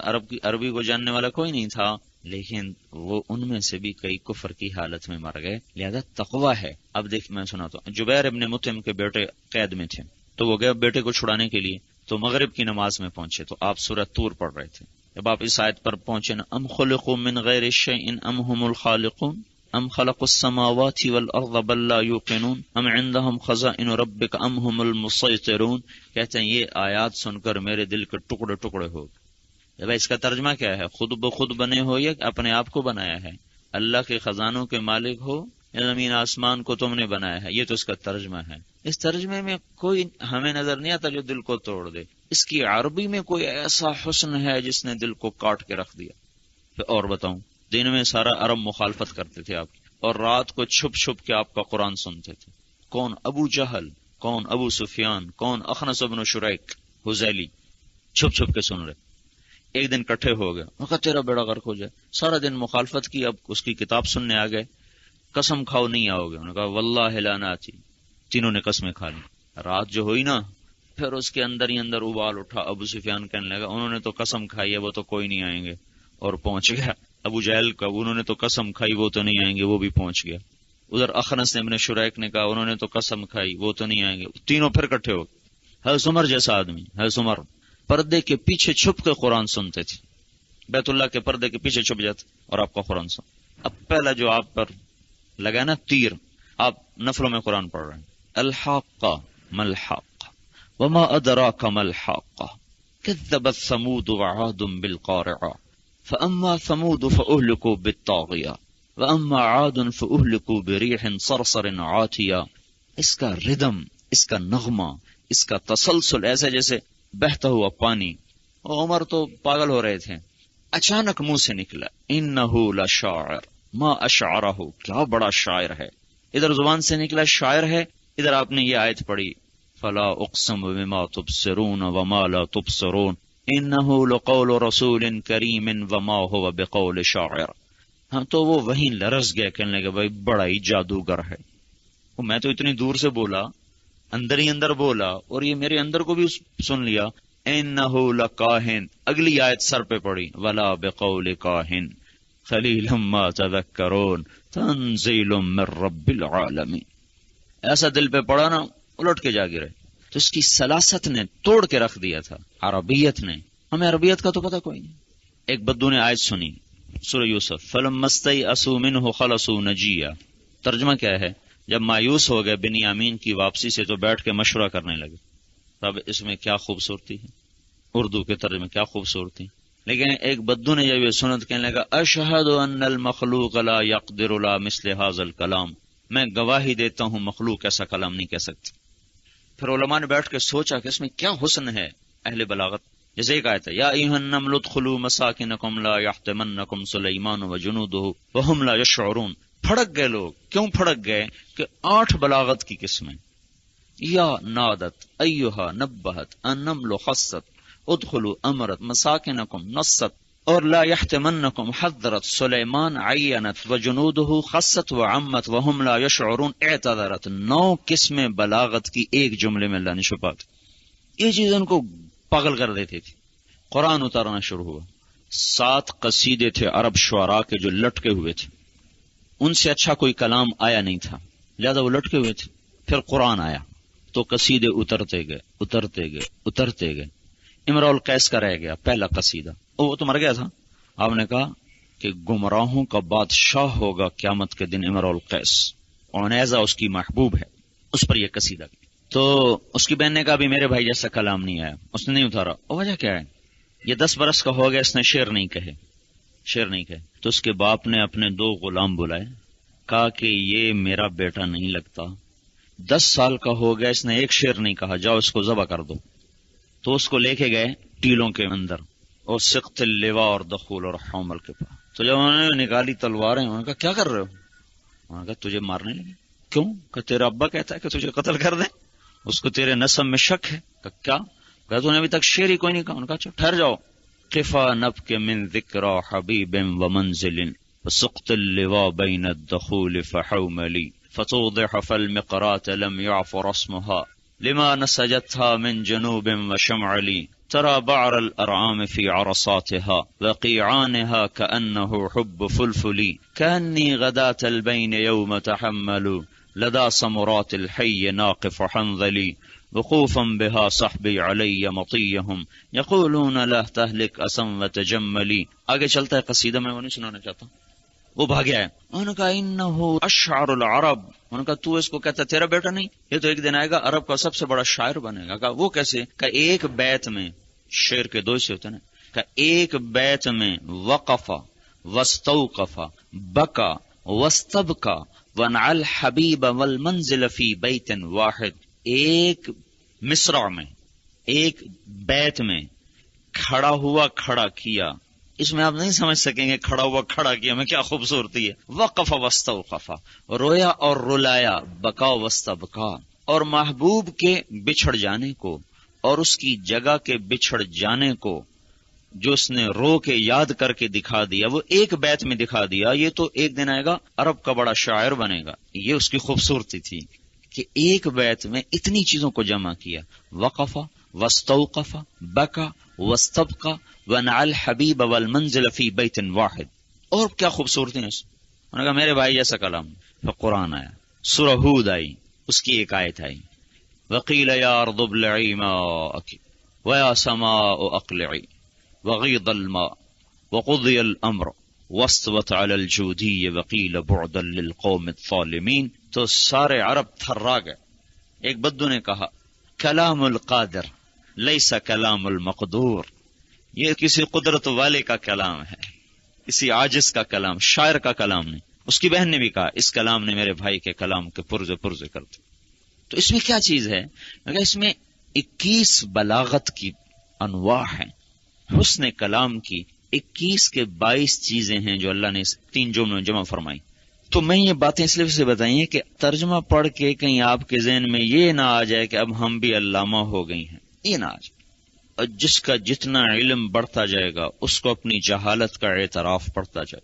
عربی کو جاننے والا کوئی نہیں تھا، لیکن وہ ان میں سے بھی کئی کفر کی حالت میں مر گئے. لہذا تقوی ہے. اب دیکھ میں سناتا ہوں. جبیر ابن مطعم کے بیٹے قید میں تھے، تو وہ گئے بیٹے کو چھڑانے کے لیے. تو مغرب کی نماز میں پہنچے تو آپ سورہ طور پڑھ رہے تھے. جب آپ اس آیت پر پہنچے نا، ام خلقوا من غیر شیء ام هم الخالقون ام خلقوا السماوات والارض بل لا یوقنون ام عندهم خزائن ربک ام هم المسیطرون. کہتے ہیں یہ آیات سن کر میرے دل کے ٹکڑے ٹکڑے ہو گئے. اس کا ترجمہ کیا ہے؟ خود بخود بنے ہو یا اپنے آپ کو بنایا ہے؟ اللہ کے خزانوں کے مالک ہو یا زمین آسمان کو تم نے بنایا ہے؟ یہ تو اس کا ترجمہ ہے. اس ترجمے میں کوئی ہمیں نظر نہیں آتا جو دل کو توڑ دے. اس کی عربی میں کوئی ایسا حسن ہے جس نے دل کو کاٹ کے رکھ دیا. پھر اور بتاؤں، دن میں سارا عرب مخالفت کرتے تھے آپ کی، اور رات کو چھپ چھپ کے آپ کا قرآن سنتے تھے. کون؟ ابو جہل، کون؟ ابو سفیان، کون؟ اخنس بن شریک حذیلی، چھپ چھپ کے سن رہے. ایک دن کٹھے ہو گئے، وہ کہا تیرا بیڑا غرق ہو جائے. سارا دن مخالفت کی، اب اس کی کتاب سننے آ گئے. قسم کھاؤ نہیں آؤ گے. انہوں نے کہا واللہ لا ناتی. تینوں نے قسمیں کھا لی. رات جو ہوئی نا، پھر اس کے اندر ہی اندر ابال اٹھا. ابو سفیان کہنے لگا انہوں نے تو قسم کھائی ہے وہ تو کوئی نہیں آئیں گے، اور پہنچ گیا. ابو جہل کا انہوں نے تو قسم کھائی وہ تو نہیں آئیں گے، وہ بھی پہنچ گیا. ادھر اخنس ابن شریک نے کہا انہوں نے تو قسم کھائی وہ تو نہیں آئیں گے. تینوں پھر کٹھے ہو گئے. حضرت عمر جیسا آدمی، حضرت عمر پردے کے پیچھے چھپ کے قرآن سنتے تھے. بیت اللہ کے پردے کے پیچھے چھپ جاتے اور آپ کا قرآن سن. اب پہلا جو آپ پر لگا نا تیر، آپ نفلوں میں قرآن پڑھ رہے ہیں. الحاقہ ملحاقہ وما ادراک ملحاقہ کذبت ثمود وعاد بالقارعہ فاما ثمود فاہلکوا بالطاغیہ واما عاد فاہلکوا بریح صرصر عاتیہ. اس کا ردم، اس کا نغمہ، اس کا تسلسل ایسے جیسے بہتا ہوا پانی. اور عمر تو پاگل ہو رہے تھے. اچانک منہ سے نکلا انہ لشاعر ما اشعرہ، کیا بڑا شاعر ہے. ادھر زبان سے نکلا شاعر ہے، ادھر آپ نے یہ آیت پڑھی فلا اقسم بما تبصرون وما لا تبصرون انہ لقول رسول کریم وما هو بقول شاعر. ہم تو وہ وہیں لرز گئے، کہنے لگے بھائی بڑا ہی جادوگر ہے. میں تو اتنی دور سے بولا، اندر ہی اندر بولا، اور یہ میرے اندر کو بھی سن لیا. انہ لکاہن، اگلی آیت سر پہ پڑی ولا بقول کاہن قلیلا ما تذکرون تنزیل من رب العالمین. ایسا دل پہ پڑا نا الٹ کے جا گرے. تو اس کی سلاست نے توڑ کے رکھ دیا تھا، عربیت نے. ہمیں عربیت کا تو پتہ کوئی نہیں. ایک بدو نے آیت سنی سورہ یوسف فلما استیئسوا منہ خلصوا نجیہ. ترجمہ کیا ہے؟ جب مایوس ہو گئے بنیامین کی واپسی سے تو بیٹھ کے مشورہ کرنے لگے. اب اس میں کیا خوبصورتی ہے، اردو کے ترجمے کیا خوبصورتی. لیکن ایک بدو نے جب یہ سنت کہنے لگا اشہد ان المخلوق لا یقدر لا مثل هذا الکلام، میں گواہی دیتا ہوں مخلوق ایسا کلام نہیں کہہ سکتی. پھر علماء نے بیٹھ کے سوچا کہ اس میں کیا حسن ہے اہل بلاغت. جیسے ایک آیت ہے یا ایھا النمل ادخلوا مساکنکم لا یحطمنکم سلیمان وجنودہ وہم لا یشعرون. پھڑک گئے لوگ. کیوں پھڑک گئے؟ کہ 8 بلاغت کی قسمیں. یا نادت ایھا نبہت النمل خصت ادخلوا امرت مساکنکم نصت اور لا یحتمنکم حذرت سلیمان عینت وجنودہ خصت وعمت وہم لا یشعرون اعتذرت. 9 قسمیں بلاغت کی ایک جملے میں اللہ نے چھپا دی. یہ چیز ان کو پاگل کر دیتی تھی. قرآن اتارنا شروع ہوا. 7 قصیدے تھے عرب شعراء کے جو لٹکے ہوئے تھے. ان سے اچھا کوئی کلام آیا نہیں تھا، لہذا وہ لٹکے ہوئے تھے. پھر قرآن آیا تو قصیدے اترتے گئے اترتے گئے اترتے گئے. امرؤ القیس کا رہ گیا پہلا قصیدہ. وہ تو مر گیا تھا. آپ نے کہا کہ گمراہوں کا بادشاہ ہوگا قیامت کے دن امرؤ القیس، عنیزہ اس کی محبوب ہے. اس پر یہ قصیدہ. تو اس کی بہن نے کہا بھی میرے بھائی جیسا کلام نہیں آیا. اس نے نہیں اتارا. وجہ کیا ہے؟ یہ 10 برس کا ہو گیا، اس نے شعر نہیں کہے. تو اس کے باپ نے اپنے 2 غلام بلائے، کہا کہ یہ میرا بیٹا نہیں لگتا. 10 سال کا ہو گیا، اس نے ایک شعر نہیں کہا، جاؤ اس کو ذبح کر دو. تو اس کو لے کے گئے ٹیلوں کے اندر اور سقط اللواء اور دخول اور حومل کے پاس. تو جب انہوں نے نکالی تلواریں، انہوں نے کہا کیا کر رہے ہو؟ انہوں نے کہا تجھے مارنے لگے. کیوں؟ کہ تیرا ابا کہتا ہے کہ تجھے قتل کر دیں. اس کو تیرے نسب میں شک ہے. کہ کیا؟ کہ تو نے ابھی تک شعر ہی کوئی نہیں کہا. انہوں نے کہا اچھا ٹھہر جاؤ. قفا نبک من ذکرى حبیب ومنزل فسقط اللواء بین الدخول فحوملی فتوضح فالمقرات لم يعف رسمها لما نسجتها من جنوب وشمعلی ترى بعر الأرعام في عرصاتها وقيعانها كأنه حب فلفلي كأني غداة البين يوم تحملوا لدى سمرات الحي ناقف حنظلي وقوفا بها صحبي علي مطيهم يقولون لا تهلك أسم وتجملي. آگے چلتا ہے قصیدہ، میں وہ نہیں سنانا چاہتا. وہ بھاگیا ہے. انہوں نے کہا انہو اشعر العرب. انہوں نے کہا تو اس کو کہتا تیرا بیٹا نہیں، یہ تو ایک دن آئے گا عرب کا سب سے بڑا شاعر بنے گا. کہا وہ کیسے؟ کہ ایک بیت میں، شعر کے 2 حصے ہوتے ہیں، کہ ایک بیت میں وقف واستوقف بکا واستبکا ونعى الحبیب والمنزل فی بیت واحد. ایک مصرع میں، ایک بیت میں کھڑا ہوا کھڑا کیا. اس میں آپ نہیں سمجھ سکیں گے کھڑا ہوا کھڑا کیا میں کیا خوبصورتی ہے. وقف واستوقف، رویا اور رلایا، بکا واستبکا. اور محبوب کے بچھڑ جانے کو اور اس کی جگہ کے بچھڑ جانے کو جو اس نے رو کے یاد کر کے دکھا دیا، وہ ایک بیت میں دکھا دیا. یہ تو ایک دن آئے گا عرب کا بڑا شاعر بنے گا. یہ اس کی خوبصورتی تھی کہ ایک بیت میں اتنی چیزوں کو جمع کیا. وقف واستوقف بکا واستبقى ونعى الحبیب والمنزل فی بیت واحد. اور کیا خوبصورتی ہے. انہوں نے کہا میرے بھائی جیسا کلام. پھر قرآن آیا، سورہ ہود آئی، اس کی ایک آیت آئی وقیل یا ارض ابلعی ماءک ویا سماء اقلعی وغیض الماء وقضی الامر واستوت علی الجودی وقیل بعدا للقوم الظالمین. تو سارے عرب تھرا گئے. ایک بدو نے کہا کلام القادر لیس کلام المقدور. یہ کسی قدرت والے کا کلام ہے، کسی عاجز کا کلام، شاعر کا کلام نہیں. اس کی بہن نے بھی کہا اس کلام نے میرے بھائی کے کلام کے پرزے پرزے کر دی. تو اس میں کیا چیز ہے؟ اس میں 21 بلاغت کی انواع ہیں. حسن کلام کی 21 کے 22 چیزیں ہیں جو اللہ نے اس 3 جملوں میں جمع فرمائی. تو میں یہ باتیں اس لیے سے بتائی ہیں کہ ترجمہ پڑھ کے کہیں آپ کے ذہن میں یہ نہ آ جائے کہ اب ہم بھی علامہ ہو گئی ہیں. یہ نہ آ جائے. اور جس کا جتنا علم بڑھتا جائے گا اس کو اپنی جہالت کا اعتراف پڑتا جائے.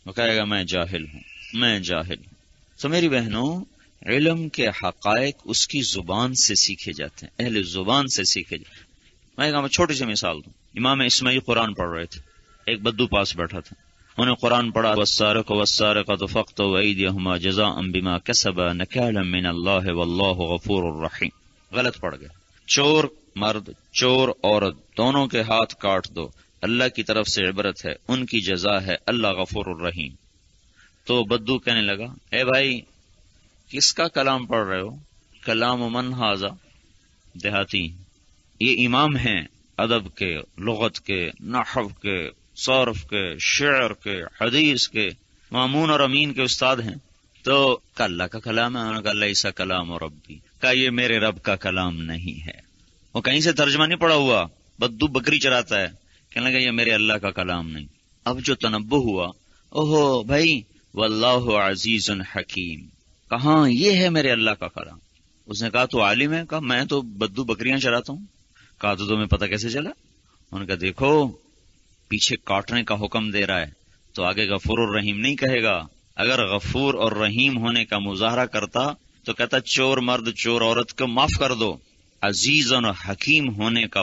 وہ کہے گا میں جاہل ہوں، میں جاہل ہوں. تو میری بہنوں، علم کے حقائق اس کی زبان سے سیکھے جاتے ہیں، اہل زبان سے سیکھے جاتے ہیں. میں چھوٹی سی مثال دوں. امام اسماعیل قرآن پڑھ رہے تھے، ایک بدو پاس بیٹھا تھا. انہیں قرآن پڑھا والسارق والسارقۃ فاقطعوا ایدیہما جزاء بما کسبا نکالا من اللہ واللہ غفور الرحیم. غلط پڑھ گیا. چور مرد چور عورت دونوں کے ہاتھ کاٹ دو، اللہ کی طرف سے عبرت ہے، ان کی جزا ہے، اللہ غفور الرحیم. تو بدو کہنے لگا اے بھائی کس کا کلام پڑھ رہے ہو؟ کلام من ھذا. دیہاتی یہ امام ہیں ادب کے، لغت کے، نحو کے، صرف کے، شعر کے، حدیث کے، مامون اور امین کے استاد ہیں. تو کہا اللہ کا کلام ہے؟ انہوں نے کہا لیسا کلام ربی، کہا یہ میرے رب کا کلام نہیں ہے۔ وہ کہیں سے ترجمہ نہیں پڑا ہوا، بدو بکری چراتا ہے، کہنے لگا یہ میرے اللہ کا کلام نہیں۔ اب جو تنبہ ہوا، اوہو بھائی واللہ عزیز حکیم، کہاں یہ ہے میرے اللہ کا کلام؟ اس نے کہا تو عالم ہے؟ کہا میں تو بدو بکریاں چراتا ہوں۔ کہا تو تمہیں پتہ کیسے چلا؟ انہوں نے کہا دیکھو پیچھے کاٹنے کا حکم دے رہا ہے تو آگے غفور الرحیم نہیں کہے گا۔ اگر غفور اور رحیم ہونے کا مظاہرہ کرتا تو کہتا چور مرد چور عورت کو معاف کر دو۔ عزیز اور حکیم ہونے کا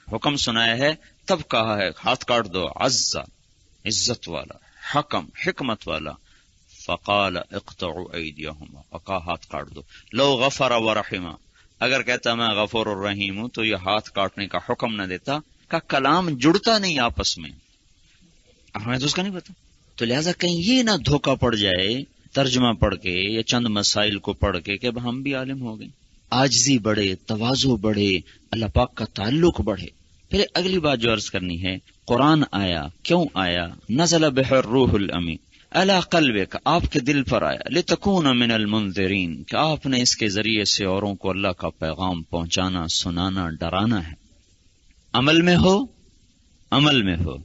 حکم سنایا ہے تب کہا ہے ہاتھ کاٹ دو، عزا عزت والا، حکم حکمت والا، فقال اقطعوا ایدیہما، کہا ہاتھ کاٹ دو۔ لو غفر ورحمہ، اگر کہتا میں غفور الرحیم ہوں تو یہ ہاتھ کاٹنے کا حکم نہ دیتا۔ کا کلام جڑتا نہیں آپس میں، ہمیں تو اس کا نہیں پتا، تو لہذا کہیں یہ نہ دھوکہ پڑ جائے ترجمہ پڑھ کے یا چند مسائل کو پڑھ کے کہ اب ہم بھی عالم ہو گئے۔ عاجزی بڑھے، تواضع بڑھے، اللہ پاک کا تعلق بڑھے۔ پھر اگلی بات جو عرض کرنی ہے، قرآن آیا کیوں آیا؟ نزل بہ الروح الامین علی قلبک، آپ کے دل پر آیا، لتکون من المنذرین، کہ آپ نے اس کے ذریعے سے اوروں کو اللہ کا پیغام پہنچانا، سنانا، ڈرانا ہے۔ عمل میں ہو، عمل میں ہو،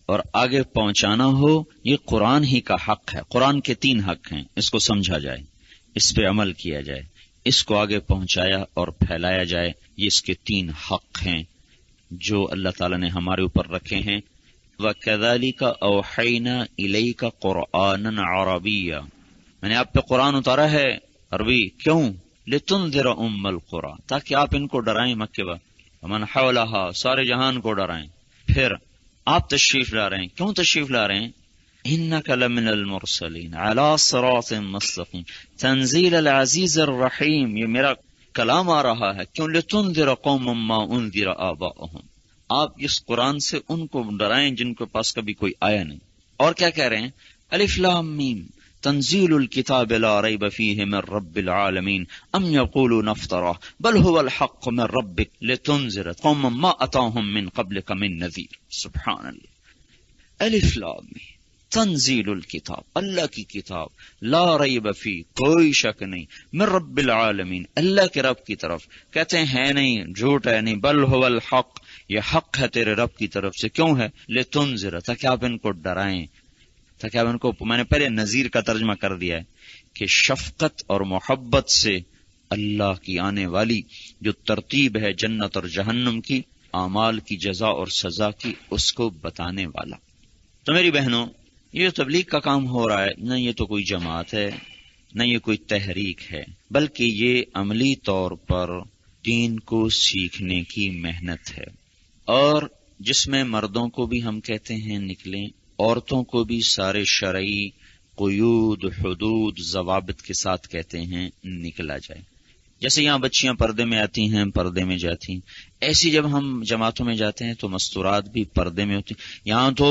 اور آگے پہنچانا ہو، یہ قرآن ہی کا حق ہے۔ قرآن کے 3 حق ہیں، اس کو سمجھا جائے، اس پہ عمل کیا جائے، اس کو آگے پہنچایا اور پھیلایا جائے، یہ اس کے 3 حق ہیں جو اللہ تعالیٰ نے ہمارے اوپر رکھے ہیں۔ وَكَذَلِكَ أَوْحَيْنَا إِلَيْكَ قُرْآنًا عَرَبِيًّا، میں نے آپ پہ قرآن اتارا ہے عربی، کیوں؟ لِتُنذِرَ أُمَّ الْقُرَىٰ، تاکہ آپ ان کو ڈرائیں، مکہ ومن حولها، سارے جہان کو ڈرائیں۔ پھر آپ تشریف لا رہے ہیں، کیوں تشریف لا رہے ہیں؟ إِنَّكَ لَمِنَ الْمُرْسَلِينَ عَلَىٰ صِرَاطٍ مُّسْتَقِيمٍ تنزیل العزیز الرحیم، یہ میرا کلام آ رہا ہے، کیوں؟ لِتُنذِرَ قَوْمًا مَّا أُنذِرَ آبَاؤُهُمْ، آپ اس قرآن سے ان کو ڈرائیں جن کے پاس کبھی کوئی آیا نہیں۔ اور کیا کہہ رہے ہیں؟ الف لام میم تنزیل الکتاب لا ریب فیہ من رب العالمین ام یقولون افتراه بل هو الحق من ربک لتنذر قوما ما اتاهم من قبلک من نذیر۔ سبحان اللہ۔ الف لام میم تنزیل الکتاب، اللہ کی کتاب، لا ریب فی، کوئی شک نہیں، من رب العالمین، اللہ کے رب کی طرف، کہتے ہیں نہیں، جھوٹ ہے نہیں، بل هو الحق، یہ حق ہے تیرے رب کی طرف سے۔ کیوں ہے؟ لتنذر، تاکہ آپ ان کو ڈرائیں، تاکہ آپ ان کو، میں نے پہلے نذیر کا ترجمہ کر دیا ہے کہ شفقت اور محبت سے اللہ کی آنے والی جو ترتیب ہے جنت اور جہنم کی، اعمال کی جزا اور سزا کی، اس کو بتانے والا۔ تو میری بہنوں، یہ تبلیغ کا کام ہو رہا ہے، نہ یہ تو کوئی جماعت ہے، نہ یہ کوئی تحریک ہے، بلکہ یہ عملی طور پر دین کو سیکھنے کی محنت ہے، اور جس میں مردوں کو بھی ہم کہتے ہیں نکلیں، عورتوں کو بھی سارے شرعی قیود، حدود، ضوابط کے ساتھ کہتے ہیں نکلا جائے۔ جیسے یہاں بچیاں پردے میں آتی ہیں، پردے میں جاتی ہیں، ایسی جب ہم جماعتوں میں جاتے ہیں تو مستورات بھی پردے میں ہوتی ہیں۔ یہاں تو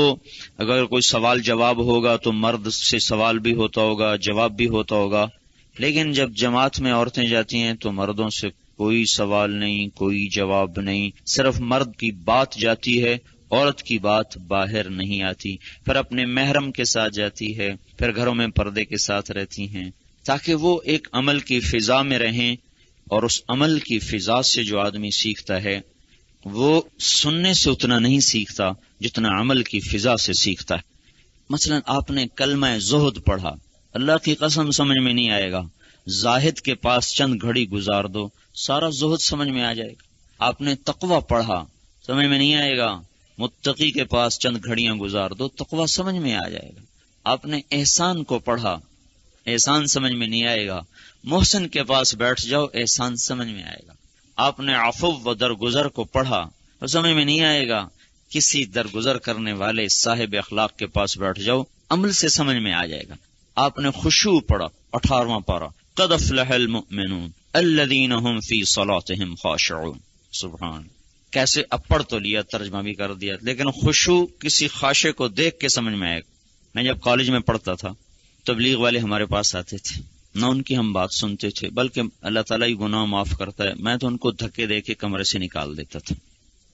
اگر کوئی سوال جواب ہوگا تو مرد سے سوال بھی ہوتا ہوگا، جواب بھی ہوتا ہوگا، لیکن جب جماعت میں عورتیں جاتی ہیں تو مردوں سے کوئی سوال نہیں، کوئی جواب نہیں، صرف مرد کی بات جاتی ہے، عورت کی بات باہر نہیں آتی۔ پھر اپنے محرم کے ساتھ جاتی ہے، پھر گھروں میں پردے کے ساتھ رہتی ہیں، تاکہ وہ ایک عمل کی فضا میں رہیں، اور اس عمل کی فضا سے جو آدمی سیکھتا ہے وہ سننے سے اتنا نہیں سیکھتا جتنا عمل کی فضا سے سیکھتا ہے۔ مثلا آپ نے کلمہ زہد پڑھا، اللہ کی قسم سمجھ میں نہیں آئے گا، زاہد کے پاس چند گھڑی گزار دو، سارا زہد سمجھ میں آ جائے گا۔ آپ نے تقوی پڑھا، سمجھ میں نہیں آئے گا، متقی کے پاس چند گھڑیاں گزار دو، تقوی سمجھ میں آ جائے گا۔ آپ نے احسان کو پڑھا، احسان سمجھ میں نہیں آئے گا، محسن کے پاس بیٹھ جاؤ، احسان سمجھ میں آئے گا۔ آپ نے عفو و درگزر کو پڑھا تو سمجھ میں نہیں آئے گا، کسی درگزر کرنے والے صاحب اخلاق کے پاس بیٹھ جاؤ، عمل سے سمجھ میں آ جائے گا۔ آپ نے خشوع پڑھا، 18واں پارہ، قد افلح المؤمنون الذین هم فی صلاتهم خاشعون۔ سبحان، کیسے اپڑھ تو لیا، ترجمہ بھی کر دیا، لیکن خشوع کسی خاشع کو دیکھ کے سمجھ میں آئے گا۔ میں جب کالج میں پڑھتا تھا، تبلیغ والے ہمارے پاس آتے تھے، نہ ان کی ہم بات سنتے تھے، بلکہ اللہ تعالیٰ ہی گناہ معاف کرتا ہے، میں تو ان کو دھکے دے کے کمرے سے نکال دیتا تھا۔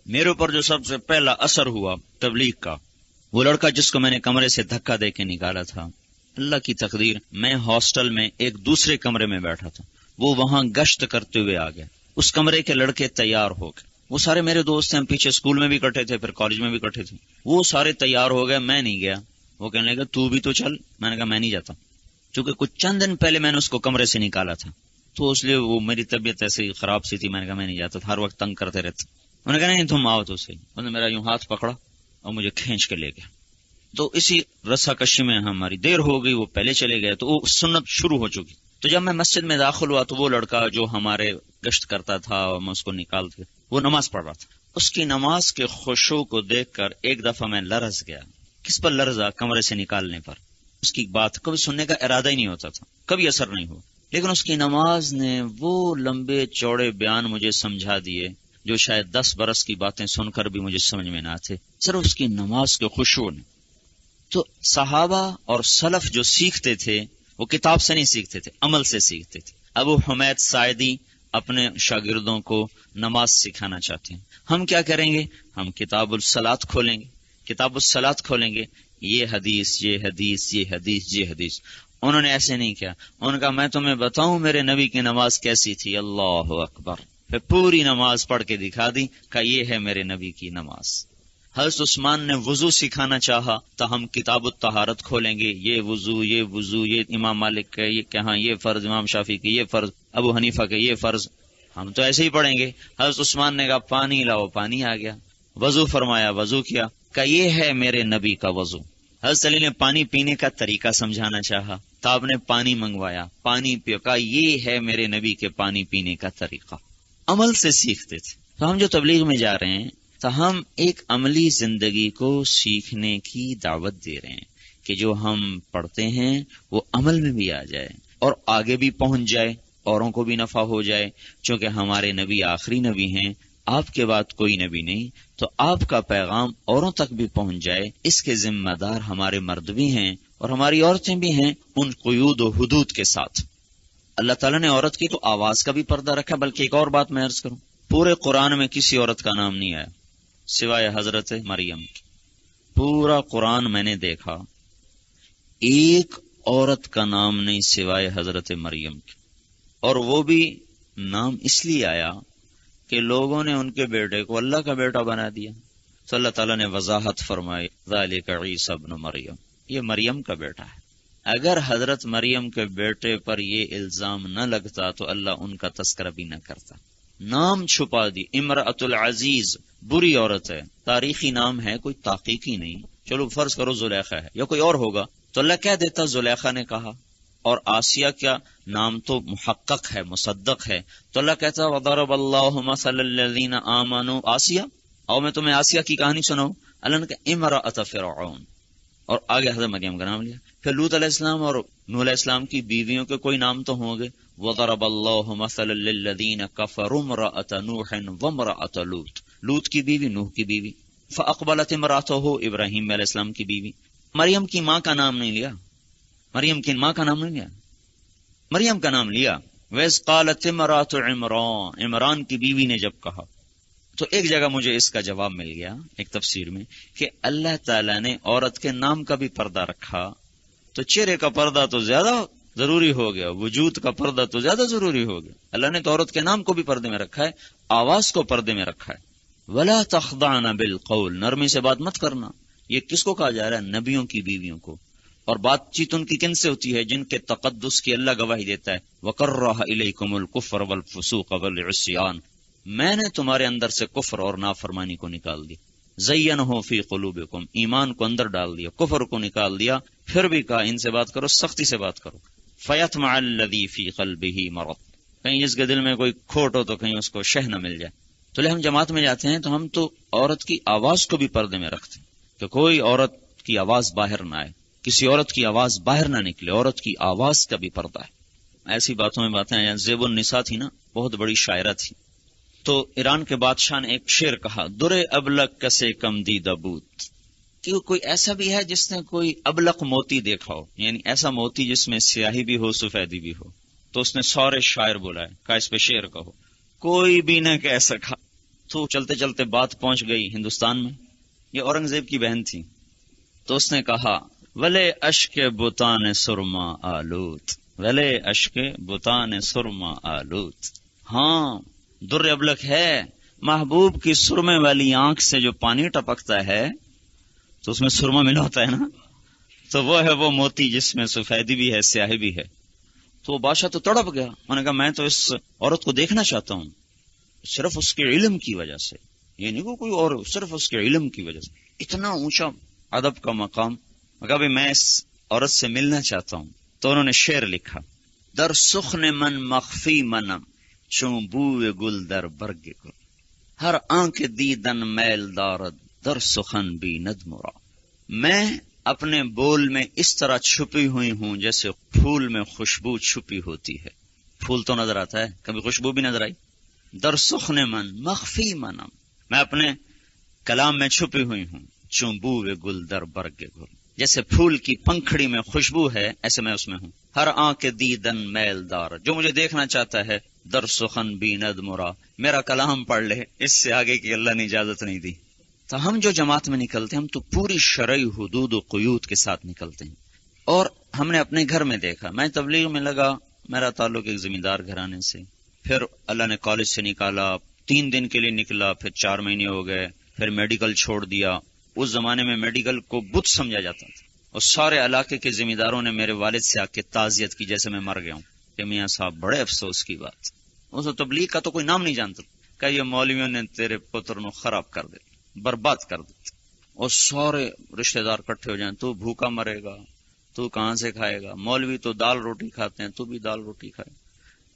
میرے اوپر جو سب سے پہلا اثر ہوا تبلیغ کا، وہ لڑکا جس کو میں نے کمرے سے دھکا دے کے نکالا تھا، اللہ کی تقدیر، میں ہاسٹل میں ایک دوسرے کمرے میں بیٹھا تھا، وہ وہاں گشت کرتے ہوئے آ گیا، اس کمرے کے لڑکے تیار ہو گئے، وہ سارے میرے دوست ہیں، ہم پیچھے اسکول میں بھی اکٹھے تھے، پھر کالج میں بھی اکٹھے تھے، وہ سارے تیار ہو گئے، میں نہیں گیا، وہ کہنے لگا تو بھی تو چل، میں نے کہا میں نہیں جاتا، چونکہ کچھ چند دن پہلے میں نے اس کو کمرے سے نکالا تھا، تو اس لیے وہ میری طبیعت ایسی خراب سی تھی، میں نے کہا میں نہیں جاتا، ہر وقت تنگ کرتے رہتے، انہوں نے کہا نہیں تم آؤ تو صحیح، انہوں نے میرا یوں ہاتھ پکڑا اور مجھے کھینچ کے لے گیا، تو اسی رسا کشی میں ہماری دیر ہو گئی، وہ پہلے چلے گئے تو وہ سنت شروع ہو چکی، تو جب میں مسجد میں داخل ہوا تو وہ لڑکا جو ہمارے گشت کرتا تھا اور میں اس کو نکالتے، وہ نماز پڑھ رہا تھا، اس کی نماز کے خشوع کو دیکھ کر ایک دفعہ میں لرز گیا، کس پر لرزا؟ کمرے سے نکالنے پر، اس کی بات کبھی سننے کا ارادہ ہی نہیں ہوتا تھا، کبھی اثر نہیں ہوا، لیکن اس کی نماز نے وہ لمبے چوڑے بیان مجھے سمجھا دیے جو شاید 10 برس کی باتیں سن کر بھی مجھے سمجھ میں نہ آتے، صرف اس کی نماز کے خشوع نے۔ تو صحابہ اور سلف جو سیکھتے تھے وہ کتاب سے نہیں سیکھتے تھے، عمل سے سیکھتے تھے۔ ابو حمید ساعدی اپنے شاگردوں کو نماز سکھانا چاہتے ہیں، ہم کیا کریں گے؟ ہم کتاب الصلاۃ کھولیں گے، کتاب الصلاۃ کھولیں گے، یہ حدیث یہ حدیث یہ حدیث یہ حدیث۔ انہوں نے ایسے نہیں کیا، انہوں نے کہا میں تمہیں بتاؤں میرے نبی کی نماز کیسی تھی، اللہ اکبر، پھر پوری نماز پڑھ کے دکھا دی، کہا یہ ہے میرے نبی کی نماز۔ حضرت عثمان نے وضو سکھانا چاہا تو ہم کتاب الطہارت کھولیں گے، یہ وضو یہ امام مالک کا یہ کہاں یہ فرض، امام شافعی کے یہ فرض، ابو حنیفہ کے یہ فرض، ہم تو ایسے ہی پڑھیں گے۔ حضرت عثمان نے کہا پانی لاؤ، پانی آ گیا، وضو فرمایا، وضو کیا، کہ یہ ہے میرے نبی کا وضو۔ حضرت علی نے پانی پینے کا طریقہ سمجھانا چاہا تو آپ نے پانی منگوایا، پانی پیا، کہا یہ ہے میرے نبی کے پانی پینے کا طریقہ۔ عمل سے سیکھتے تھے۔ تو ہم جو تبلیغ میں جا رہے ہیں تو ہم ایک عملی زندگی کو سیکھنے کی دعوت دے رہے ہیں کہ جو ہم پڑھتے ہیں وہ عمل میں بھی آ جائے اور آگے بھی پہنچ جائے، اوروں کو بھی نفع ہو جائے، چونکہ ہمارے نبی آخری نبی ہیں، آپ کے بعد کوئی نبی نہیں، تو آپ کا پیغام اوروں تک بھی پہنچ جائے، اس کے ذمہ دار ہمارے مرد بھی ہیں اور ہماری عورتیں بھی ہیں، ان قیود و حدود کے ساتھ۔ اللہ تعالیٰ نے عورت کی تو آواز کا بھی پردہ رکھا، بلکہ ایک اور بات میں عرض کروں، پورے قرآن میں کسی عورت کا نام نہیں آیا سوائے حضرت مریم کی۔ پورا قرآن میں نے دیکھا، ایک عورت کا نام نہیں سوائے حضرت مریم کی، اور وہ بھی نام اس لیے آیا کہ لوگوں نے ان کے بیٹے کو اللہ کا بیٹا بنا دیا، تو اللہ تعالیٰ نے وضاحت فرمائی ذالک عیسی ابن مریم، یہ مریم کا بیٹا ہے۔ اگر حضرت مریم کے بیٹے پر یہ الزام نہ لگتا تو اللہ ان کا تذکرہ بھی نہ کرتا، نام چھپا دی۔ امرأۃ العزیز بری عورت ہے، تاریخی نام ہے، کوئی تحقیقی نہیں، چلو فرض کرو زلیخا ہے یا کوئی اور ہوگا تو اللہ کہہ دیتا زلیخا نے کہا، اور آسیہ کیا نام تو محقق ہے، مصدق ہے، تو اللہ کہتا وضرب اللہ مثلا للذین آمنوا آسیہ، اور میں تمہیں آسیہ کی کہانی سناؤں، اللہ نے کہا امرأۃ فرعون، اور آگے حضرت مریم کا نام لیا۔ پھر لوط علیہ السلام اور نوح علیہ السلام کی بیویوں کے کوئی نام تو ہوں گے، وضرب اللہ مثلا للذین کفروا امرأۃ نوح وامرأۃ لوط، لوط کی بیوی، نوح کی بیوی، فاقبلت امرأتہ ابراہیم علیہ السلام کی بیوی۔ مریم کی ماں کا نام نہیں لیا، مریم کی ماں کا نام نہیں لیا، مریم کا نام لیا۔ وَإِذْ قَالَتِ امرأۃ عمران، عمران کی بیوی نے جب کہا، تو ایک جگہ مجھے اس کا جواب مل گیا ایک تفسیر میں کہ اللہ تعالیٰ نے عورت کے نام کا بھی پردہ رکھا، تو چہرے کا پردہ تو زیادہ ضروری ہو گیا، وجود کا پردہ تو زیادہ ضروری ہو گیا۔ اللہ نے تو عورت کے نام کو بھی پردے میں رکھا ہے، آواز کو پردے میں رکھا ہے۔ وَلَا تَخْضَعْنَ بِالْقَوْلِ، نرمی سے بات مت کرنا۔ یہ کس کو کہا جا رہا ہے؟ نبیوں کی بیویوں کو۔ اور بات چیت ان کی کن سے ہوتی ہے؟ جن کے تقدس کی اللہ گواہی دیتا ہے، وَكَرَّهَ إِلَيْكُمُ الْكُفْرَ وَالْفُسُوقَ وَالْعِصْيَانَ، میں نے تمہارے اندر سے کفر اور نافرمانی کو نکال دیا۔ زَيَّنَهُ فِي قُلُوبِكُمْ، ایمان کو اندر ڈال دیا، کفر کو نکال دیا، پھر بھی کہا ان سے بات کرو، سختی سے بات کرو۔ فَيَطْمَعَ الَّذِي فِي قَلْبِهِ مَرَضٌ، کہیں جس کے دل میں کوئی کھوٹ ہو تو کہیں اس کو شہ نہ مل جائے۔ تو ہم جماعت میں جاتے ہیں تو ہم تو عورت کی آواز کو بھی پردے میں رکھتے ہیں کہ کوئی عورت کی آواز باہر نہ آئے، کسی عورت کی آواز باہر نہ نکلے، عورت کی آواز کا بھی پردہ ہے۔ ایسی باتوں میں باتیں ہیں۔ زیب النساء تھی نا، بہت بڑی شاعرہ تھی، تو ایران کے بادشاہ نے ایک شعر کہا، درے ابلق کسے کم دی دبوت، کہ کوئی ایسا بھی ہے جس نے کوئی ابلق موتی دیکھا ہو، یعنی ایسا موتی جس میں سیاہی بھی ہو سفیدی بھی ہو۔ تو اس نے سارے شاعر بلائے، کہا اس پہ شعر کہو، کوئی بھی نہ کہہ سکا۔ تو چلتے چلتے بات پہنچ گئی ہندوستان میں، یہ اورنگزیب کی بہن تھی، تو اس نے کہا ولے اشک بتان سرما آلود، ولے اشک بتان سرما آلود۔ ہاں در ابلک ہے، محبوب کی سرمے والی آنکھ سے جو پانی ٹپکتا ہے تو اس میں سرما ملا ہوتا ہے نا، تو وہ ہے وہ موتی جس میں سفیدی بھی ہے سیاہی بھی ہے۔ تو بادشاہ تو تڑپ گیا، انہوں نے کہا میں تو اس عورت کو دیکھنا چاہتا ہوں صرف اس کے علم کی وجہ سے، یہ نہیں کوئی اور، صرف اس کے علم کی وجہ سے، اتنا اونچا ادب کا مقام۔ کہا بھی میں اس عورت سے ملنا چاہتا ہوں۔ تو انہوں نے شعر لکھا، در سخن من مخفی منم چون بوئے گل در برگ گل، ہر آنکھ دیدن میل دارد در سخن بیند مرا۔ میں اپنے بول میں اس طرح چھپی ہوئی ہوں جیسے پھول میں خوشبو چھپی ہوتی ہے۔ پھول تو نظر آتا ہے، کبھی خوشبو بھی نظر آئی؟ در سخن من مخفی منم، میں اپنے کلام میں چھپی ہوئی ہوں، چون بوئے گل در برگ گل، جیسے پھول کی پنکھڑی میں خوشبو ہے ایسے میں اس میں ہوں۔ ہر آنکھ دیدن میل دار، جو مجھے دیکھنا چاہتا ہے در سخن بیند مرا، میرا کلام پڑھ لے، اس سے آگے کی اللہ نے اجازت نہیں دی۔ تو ہم جو جماعت میں نکلتے ہیں ہم تو پوری شرعی حدود و قیود کے ساتھ نکلتے ہیں۔ اور ہم نے اپنے گھر میں دیکھا، میں تبلیغ میں لگا، میرا تعلق ایک زمیندار گھرانے سے، پھر اللہ نے کالج سے نکالا، 3 دن کے لیے نکلا، پھر 4 مہینے ہو گئے، پھر میڈیکل چھوڑ دیا۔ اس زمانے میں میڈیکل کو بت سمجھا جاتا تھا، اور سارے علاقے کے زمینداروں نے میرے والد سے آ کے تعزیت کی جیسے میں مر گیا ہوں کہ میاں صاحب بڑے افسوس کی بات، اس تبلیغ کا تو کوئی نام نہیں جانتا، کہ یہ مولویوں نے تیرے پتر نو خراب کر دے، برباد کر دے۔ اور سارے رشتہ دار کٹھے ہو جائیں، تو بھوکا مرے گا، تو کہاں سے کھائے گا، مولوی تو دال روٹی کھاتے ہیں، تو بھی دال روٹی کھائے۔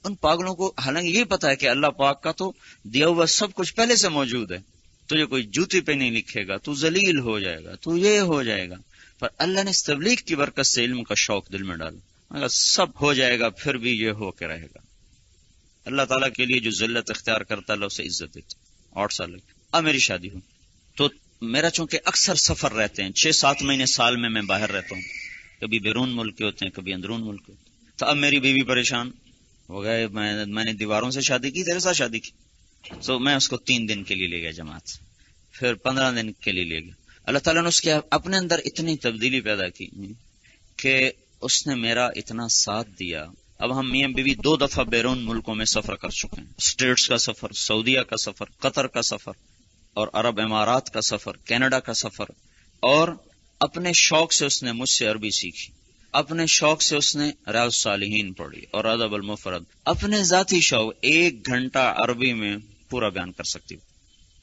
ان پاگلوں کو حالانکہ یہ پتا ہے کہ اللہ پاک کا تو دیا ہوا سب کچھ پہلے سے موجود ہے، تجھے کوئی جوتی پہ نہیں لکھے گا، تو ذلیل ہو جائے گا، تو یہ ہو جائے گا، پر اللہ نے اس تبلیغ کی برکت سے علم کا شوق دل میں ڈالا، مگر سب ہو جائے گا پھر بھی یہ ہو کے رہے گا۔ اللہ تعالیٰ کے لیے جو ذلت اختیار کرتا ہے اللہ اسے عزت دیتا۔ 8 سال اب میری شادی ہوئی تو میرا چونکہ اکثر سفر رہتے ہیں، 6-7 مہینے سال میں باہر رہتا ہوں، کبھی بیرون ملک کے ہوتے ہیں، کبھی اندرون ملک کے ہوتے ہیں۔ تو اب میری بیوی پریشان ہو گئے، میں نے دیواروں سے شادی کی، تیرے ساتھ شادی کی، تو میں اس کو 3 دن کے لیے لے گیا جماعت سے، پھر 15 دن کے لیے لے گیا۔ اللہ تعالیٰ نے اس کے اپنے اندر اتنی تبدیلی پیدا کی کہ اس نے میرا اتنا ساتھ دیا۔ اب ہم میاں بیوی 2 دفعہ بیرون ملکوں میں سفر کر چکے ہیں، اسٹیٹس کا سفر، سعودیہ کا سفر، قطر کا سفر، اور عرب امارات کا سفر، کینیڈا کا سفر۔ اور اپنے شوق سے اس نے مجھ سے عربی سیکھی، اپنے شوق سے اس نے ریاض الصالحین پڑھی اور ادب المفرد، اپنے ذاتی شوق 1 گھنٹہ عربی میں پورا بیان کر سکتی ہوں،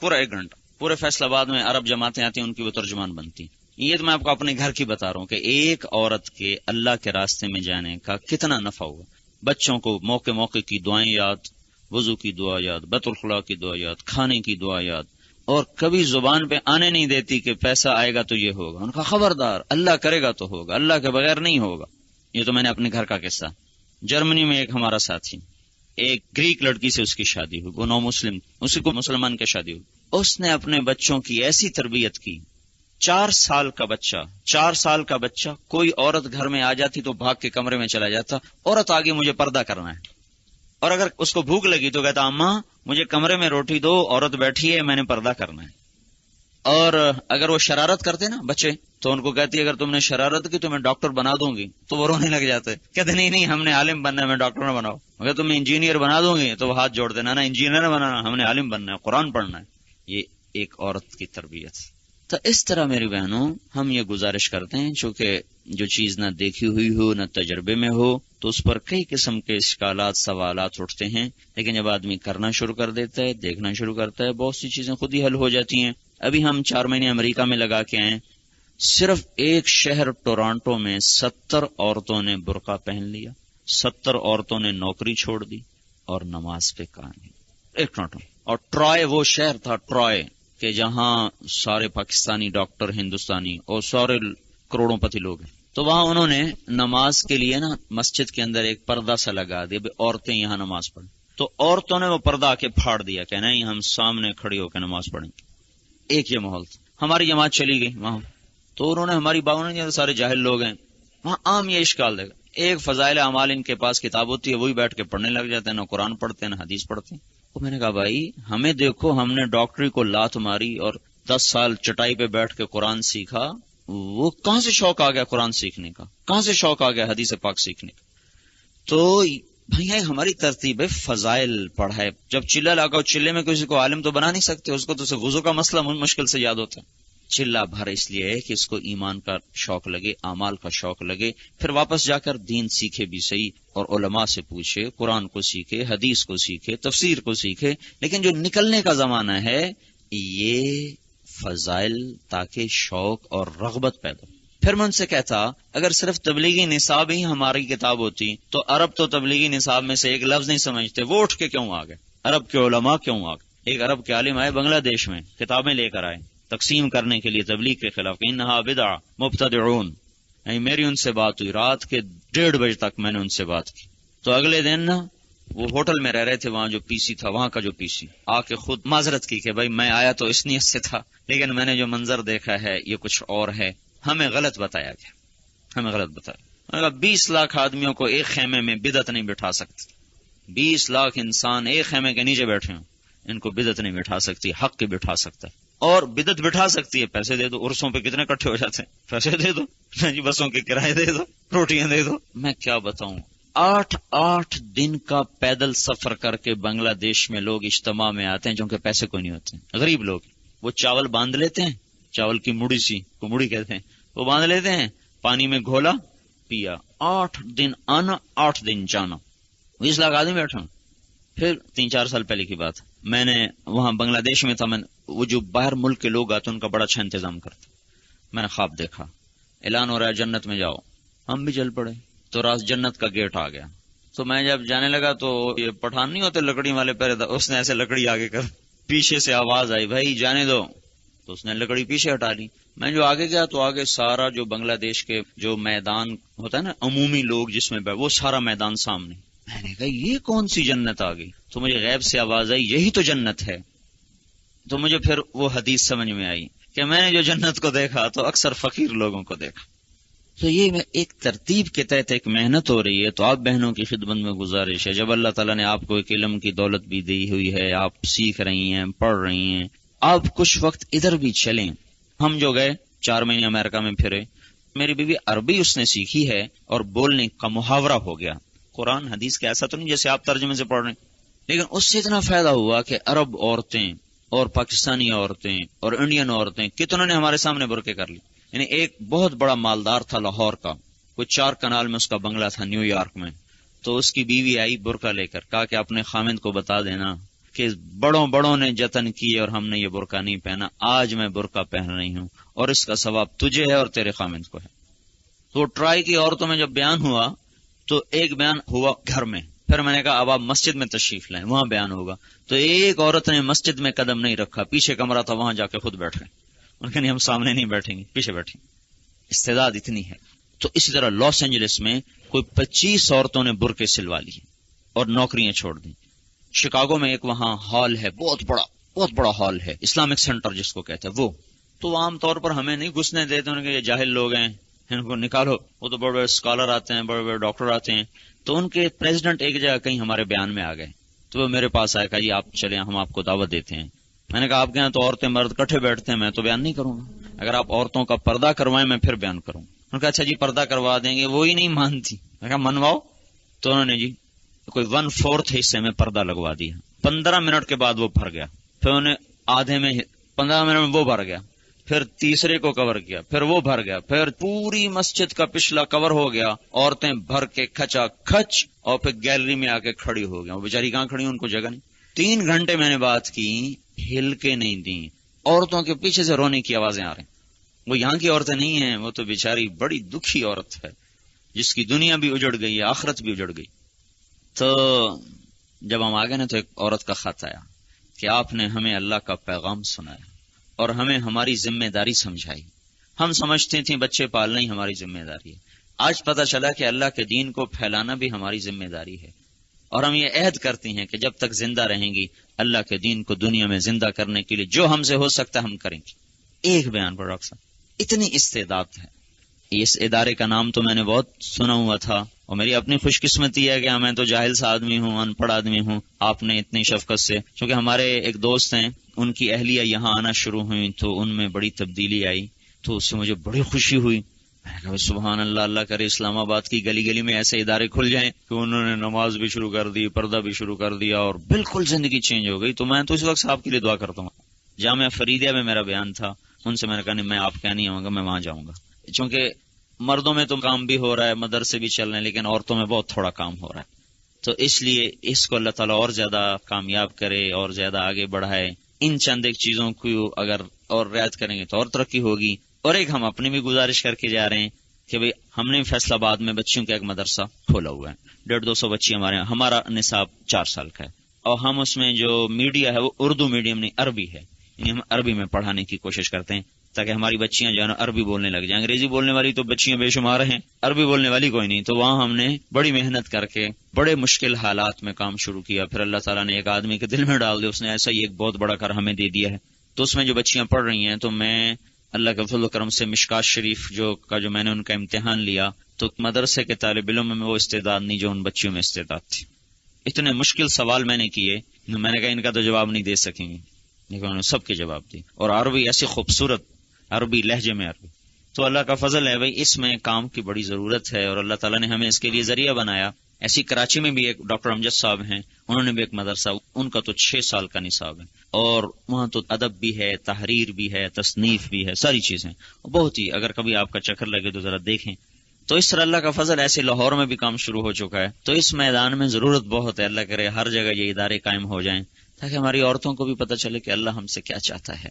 پورا 1 گھنٹہ۔ پورے فیصل آباد میں عرب جماعتیں آتی ہیں، ان کی وہ ترجمان بنتی۔ یہ تو میں آپ کو اپنے گھر کی بتا رہا ہوں کہ ایک عورت کے اللہ کے راستے میں جانے کا کتنا نفع ہوا۔ بچوں کو موقع موقع کی دعائیں یاد، وضو کی دعا یاد، بیت الخلاء کی دعا یاد، کھانے کی دعا یاد، اور کبھی زبان پہ آنے نہیں دیتی کہ پیسہ آئے گا تو یہ ہوگا، ان کا خبردار، اللہ کرے گا تو ہوگا، اللہ کے بغیر نہیں ہوگا۔ یہ تو میں نے اپنے گھر کا قصہ۔ جرمنی میں ایک ہمارا ساتھی، ایک گریک لڑکی سے اس کی شادی ہوئی، وہ نو مسلم، اسی کو مسلمان کی شادی ہوئی۔ اس نے اپنے بچوں کی ایسی تربیت کی، 4 سال کا بچہ کوئی عورت گھر میں آ جاتی تو بھاگ کے کمرے میں چلا جاتا، عورت آگے مجھے پردہ کرنا ہے، اور اگر اس کو بھوک لگی تو کہتا اماں مجھے کمرے میں روٹی دو، عورت بیٹھی ہے میں نے پردہ کرنا ہے۔ اور اگر وہ شرارت کرتے نا بچے تو ان کو کہتی اگر تم نے شرارت کی تو میں ڈاکٹر بنا دوں گی، تو وہ رونے لگ جاتے، کہتے نہیں ہم نے عالم بننا ہے، میں ڈاکٹر نہ بناؤ۔ اگر تم انجینئر بنا دوں گی تو وہ ہاتھ جوڑ دینا، نا انجینئر بنانا، ہم نے عالم بننا ہے، قرآن پڑھنا ہے۔ یہ ایک عورت کی تربیت۔ تو اس طرح میری بہنوں ہم یہ گزارش کرتے ہیں، چونکہ جو چیز نہ دیکھی ہوئی ہو نہ تجربے میں ہو تو اس پر کئی قسم کے اشکالات سوالات اٹھتے ہیں، لیکن جب آدمی کرنا شروع کر دیتا ہے، دیکھنا شروع کرتا ہے، بہت سی چیزیں خود ہی حل ہو جاتی ہیں۔ ابھی ہم 4 مہینے امریکہ میں لگا کے آئے، صرف ایک شہر ٹورانٹو میں 70 عورتوں نے برقع پہن لیا، 70 عورتوں نے نوکری چھوڑ دی اور نماز پہ قائم، ایک ٹورانٹو۔ اور ٹرائے وہ شہر تھا، ٹرائے، کہ جہاں سارے پاکستانی ڈاکٹر، ہندوستانی اور سارے کروڑوں پتی لوگ ہیں، تو وہاں انہوں نے نماز کے لیے نا مسجد کے اندر ایک پردہ سا لگا دیا، عورتیں یہاں نماز پڑھیں۔ تو عورتوں نے وہ پردہ آ کے پھاڑ دیا کہ نہیں ہم سامنے کھڑی ہو کے نماز پڑھیں گے۔ ایک یہ ماحول تھا۔ ہماری جماعت چلی گئی وہاں، تو انہوں نے ہماری باؤں نے سارے جاہل لوگ ہیں وہاں، عام یہ اشکال دے گا، ایک فضائل اعمال ان کے پاس کتاب ہوتی ہے، وہی بیٹھ کے پڑھنے لگ جاتے ہیں، نہ قرآن پڑھتے ہیں نہ حدیث پڑھتے ہیں۔ تو میں نے کہا بھائی ہمیں دیکھو، ہم نے ڈاکٹری کو لات ماری اور 10 سال چٹائی پہ بیٹھ کے قرآن سیکھا، وہ کہاں سے شوق آ گیا قرآن سیکھنے کا، کہاں سے شوق آ گیا حدیث پاک سیکھنے کا؟ تو بھائی ہماری ترتیب ہے فضائل پڑھائے. جب چلہ لگاؤ، چلے میں کسی کو عالم تو بنا نہیں سکتے، اس کو تو اسے وضو کا مسئلہ مشکل سے یاد ہوتا ہے. چلہ بھر اس لیے ہے کہ اس کو ایمان کا شوق لگے، اعمال کا شوق لگے، پھر واپس جا کر دین سیکھے بھی صحیح، اور علماء سے پوچھے، قرآن کو سیکھے، حدیث کو سیکھے، تفسیر کو سیکھے. لیکن جو نکلنے کا زمانہ ہے یہ فضائل تاکہ شوق اور رغبت پیدا. پھر میں ان سے کہتا اگر صرف تبلیغی نصاب ہی ہماری کتاب ہوتی تو عرب تو تبلیغی نصاب میں سے ایک لفظ نہیں سمجھتے، وہ اٹھ کے کیوں آ گئے؟ عرب کے علماء کیوں آ گئے؟ ایک عرب کے عالم آئے بنگلہ دیش میں، کتابیں لے کر آئے تقسیم کرنے کے لیے تبلیغ کے خلاف، انہا بدع مبتدعون. میری ان سے بات ہوئی رات کے 1:30 بجے تک میں نے ان سے بات کی. تو اگلے دن نا وہ ہوٹل میں رہ رہے تھے، وہاں جو پی سی تھا، وہاں کا جو پی سی آ کے خود معذرت کی کہ بھائی میں آیا تو اس نیت سے تھا، لیکن میں نے جو منظر دیکھا ہے یہ کچھ اور ہے، ہمیں غلط بتایا گیا، ہمیں غلط بتایا. 20 لاکھ آدمیوں کو ایک خیمے میں بدعت نہیں بٹھا سکتی. 20 لاکھ انسان ایک خیمے کے نیچے بیٹھے ہوں، ان کو بدعت نہیں بٹھا سکتی، حق کی بٹھا سکتا ہے. اور بدعت بٹھا سکتی ہے، پیسے دے دو. عرسوں پہ کتنے اکٹھے ہو جاتے ہیں، پیسے دے دو جی، بسوں کے کرائے دے دو، روٹیاں دے دو. میں کیا بتاؤں، 8 دن کا پیدل سفر کر کے بنگلہ دیش میں لوگ اجتماع میں آتے ہیں جو کہ پیسے کوئی نہیں ہوتے، غریب لوگ. وہ چاول باندھ لیتے ہیں، چاول کی مڑی سی کو مڑی کہتے ہیں، وہ باندھ لیتے ہیں، پانی میں گھولا پیا. 8 دن آنا 8 دن جانا، 20 لاکھ آدمی بیٹھا. پھر 3-4 سال پہلے کی بات، میں نے وہاں بنگلہ دیش میں تھا، میں وہ جو باہر ملک کے لوگ آتے ہیں ان کا بڑا اچھا انتظام کرتا. میں نے خواب دیکھا اعلان ہو رہا ہے جنت میں جاؤ، ہم بھی چل پڑے. تو راز جنت کا گیٹ آ گیا. تو میں جب جانے لگا تو یہ پٹھان نہیں ہوتے لکڑی والے پہرے، اس نے ایسے لکڑی آگے کر، پیچھے سے آواز آئی بھائی جانے دو، تو اس نے لکڑی پیچھے ہٹا لی. میں جو آگے گیا تو آگے سارا جو بنگلہ دیش کے جو میدان ہوتا ہے نا عمومی لوگ جس میں وہ سارا میدان سامنے. میں نے کہا یہ کون سی جنت آ گئی؟ تو مجھے غیب سے آواز آئی یہی تو جنت ہے. تو مجھے پھر وہ حدیث سمجھ میں آئی کہ میں نے جو جنت کو دیکھا تو اکثر فقیر لوگوں کو دیکھا. تو یہ ایک ترتیب کے تحت ایک محنت ہو رہی ہے. تو آپ بہنوں کی خدمت میں گزارش ہے، جب اللہ تعالیٰ نے آپ کو ایک علم کی دولت بھی دی ہوئی ہے، آپ سیکھ رہی ہیں، پڑھ رہی ہیں، آپ کچھ وقت ادھر بھی چلیں. ہم جو گئے 4 مہینے امریکہ میں پھرے، میری بیوی عربی اس نے سیکھی ہے اور بولنے کا محاورہ ہو گیا. قرآن حدیث کا ایسا تو نہیں جیسے آپ ترجمے سے پڑھ رہے ہیں، لیکن اس سے اتنا فائدہ ہوا کہ عرب عورتیں اور پاکستانی عورتیں اور انڈین عورتیں کتنوں نے ہمارے سامنے برقعے کر لی. یعنی ایک بہت بڑا مالدار تھا لاہور کا، کوئی 4 کنال میں اس کا بنگلہ تھا نیو یارک میں. تو اس کی بیوی آئی برقع لے کر، کہا کہ اپنے خامند کو بتا دینا کہ بڑوں نے جتن کیے اور ہم نے یہ برقع نہیں پہنا، آج میں برقع پہن رہی ہوں اور اس کا ثواب تجھے ہے اور تیرے خامند کو ہے. تو ٹرائی کی عورتوں میں جب بیان ہوا تو ایک بیان ہوا گھر میں، پھر میں نے کہا اب آپ مسجد میں تشریف لائیں، وہاں بیان ہوگا. تو ایک عورت نے مسجد میں قدم نہیں رکھا، پیچھے کمرہ تھا وہاں جا کے خود بیٹھ گئے. ان کے نہیں ہم سامنے نہیں بیٹھیں گے، پیچھے بیٹھیں گے. استعداد اتنی ہے. تو اسی طرح لاس اینجلس میں کوئی 25 عورتوں نے برقعے سلوا لی اور نوکریاں چھوڑ دیں. شکاگو میں ایک وہاں ہال ہے، بہت بڑا ہال ہے، اسلامک سینٹر جس کو کہتے ہیں وہ. تو عام طور پر ہمیں نہیں گھسنے دیتے، ان کے یہ جاہل لوگ ہیں ان کو نکالو. وہ تو بڑے بڑے اسکالر آتے ہیں، بڑے بڑے ڈاکٹر آتے ہیں. تو ان کے پریزیڈنٹ ایک جگہ کہیں ہمارے بیان میں آ گئے، تو وہ میرے پاس آئے، کہا جی آپ چلیں ہم آپ کو دعوت دیتے ہیں. میں نے کہا آپ کے یہاں تو عورتیں مرد کٹھے بیٹھتے ہیں، میں تو بیان نہیں کروں گا. اگر آپ عورتوں کا پردہ کروائیں میں پھر بیان کروں. انہوں نے کہا اچھا جی پردہ کروا دیں گے. وہی نہیں مانتی. میں کہا منواؤ. تو انہوں نے جی کوئی 1/4 حصے میں پردہ لگوا دیا. 15 منٹ کے بعد وہ بھر گیا. پھر انہیں آدھے میں 15 منٹ میں وہ بھر گیا، پھر تیسرے کو کور کیا، پھر وہ بھر گیا، پھر پوری مسجد کا پچھلا کور ہو گیا. عورتیں بھر کے کھچا کھچ اور پھر گیلری میں آ کے کھڑی ہو گیا. وہ بیچاری کہاں کھڑی، ان کو جگہ نہیں. 3 گھنٹے میں نے بات کی، ہل کے نہیں دی. عورتوں کے پیچھے سے رونے کی آوازیں آ رہی. وہ یہاں کی عورتیں نہیں ہیں، وہ تو بیچاری بڑی دکھی عورت ہے جس کی دنیا بھی اجڑ گئی ہے، آخرت بھی اجڑ گئی. تو جب ہم آگے نا تو ایک عورت کا خط آیا کہ آپ نے ہمیں اللہ کا پیغام سنایا اور ہمیں ہماری ذمہ داری سمجھائی. ہم سمجھتے تھے بچے پالنا ہی ہماری ذمہ داری ہے، آج پتہ چلا کہ اللہ کے دین کو پھیلانا بھی ہماری ذمہ داری ہے. اور ہم یہ عہد کرتے ہیں کہ جب تک زندہ رہیں گی اللہ کے دین کو دنیا میں زندہ کرنے کے لیے جو ہم سے ہو سکتا ہے ہم کریں گے. ایک بیان پر ڈاکٹر صاحب اتنی استعداد ہے. اس ادارے کا نام تو میں نے بہت سنا ہوا تھا اور میری اپنی خوش قسمتی ہے کہ میں تو جاہل سا آدمی ہوں، ان پڑھ آدمی ہوں. آپ نے اتنی شفقت سے، کیونکہ ہمارے ایک دوست ہیں ان کی اہلیہ یہاں آنا شروع ہوئی تو ان میں بڑی تبدیلی آئی. تو اس سے مجھے بڑی خوشی ہوئی. میں نے کہا سبحان اللہ، اللہ کرے اسلام آباد کی گلی گلی میں ایسے ادارے کھل جائیں کہ انہوں نے نماز بھی شروع کر دی، پردہ بھی شروع کر دیا، اور بالکل زندگی چینج ہو گئی. تو میں تو اس وقت صاحب کے لیے دعا کرتا ہوں. جامعہ فریدیہ میں میرا بیان تھا، ان سے میں نے کہا نہیں، میں آپ کیا نہیں آؤں گا، میں وہاں جاؤں گا. چونکہ مردوں میں تو کام بھی ہو رہا ہے، مدرسے بھی چل رہے ہیں، لیکن عورتوں میں بہت تھوڑا کام ہو رہا ہے. تو اس لیے اس کو اللہ تعالیٰ اور زیادہ کامیاب کرے اور زیادہ آگے بڑھائے. ان چند ایک چیزوں کو اگر اور رعایت کریں گے تو اور ترقی ہوگی. اور ایک ہم اپنی بھی گزارش کر کے جا رہے ہیں کہ بھئی ہم نے فیصل آباد میں بچیوں کا ایک مدرسہ کھولا ہوا ہے. 150-200 بچی ہمارے یہاں. ہمارا نصاب 4 سال کا ہے، اور ہم اس میں جو میڈیا ہے وہ اردو میڈیم نہیں، عربی ہے. یعنی ہم عربی میں پڑھانے کی کوشش کرتے ہیں تاکہ ہماری بچیاں جو ہے نا عربی بولنے لگ جائیں. انگریزی بولنے والی تو بچیاں بے شمار ہیں، عربی بولنے والی کوئی نہیں. تو وہاں ہم نے بڑی محنت کر کے بڑے مشکل حالات میں کام شروع کیا. پھر اللہ تعالیٰ نے ایک آدمی کے دل میں ڈال دیا، اس نے ایسا ہی ایک بہت بڑا گھر ہمیں دے دیا ہے. تو اس میں جو بچیاں پڑھ رہی ہیں، تو میں اللہ کے فضل و کرم سے مشکات شریف جو میں نے ان کا امتحان لیا، تو مدرسے کے طالب علم میں وہ استعداد نہیں جو ان بچیوں میں استعداد تھی. اتنے مشکل سوال میں نے کیے، میں نے کہا ان کا تو جواب نہیں دے سکیں گے، لیکن انہوں نے سب کے جواب دی. اور عربی ایسی خوبصورت عربی، لہجے میں عربی. تو اللہ کا فضل ہے بھائی، اس میں کام کی بڑی ضرورت ہے، اور اللہ تعالیٰ نے ہمیں اس کے لیے ذریعہ بنایا. ایسی کراچی میں بھی ایک ڈاکٹر امجد صاحب ہیں، انہوں نے بھی ایک مدرسہ، ان کا تو 6 سال کا نصاب ہے، اور وہاں تو ادب بھی ہے، تحریر بھی ہے، تصنیف بھی ہے، ساری چیزیں بہت ہی. اگر کبھی آپ کا چکر لگے تو ذرا دیکھیں. تو اس طرح اللہ کا فضل ایسے لاہور میں بھی کام شروع ہو چکا ہے. تو اس میدان میں ضرورت بہت ہے. اللہ کرے ہر جگہ یہ ادارے قائم ہو جائیں تاکہ ہماری عورتوں کو بھی پتہ چلے کہ اللہ ہم سے کیا چاہتا ہے.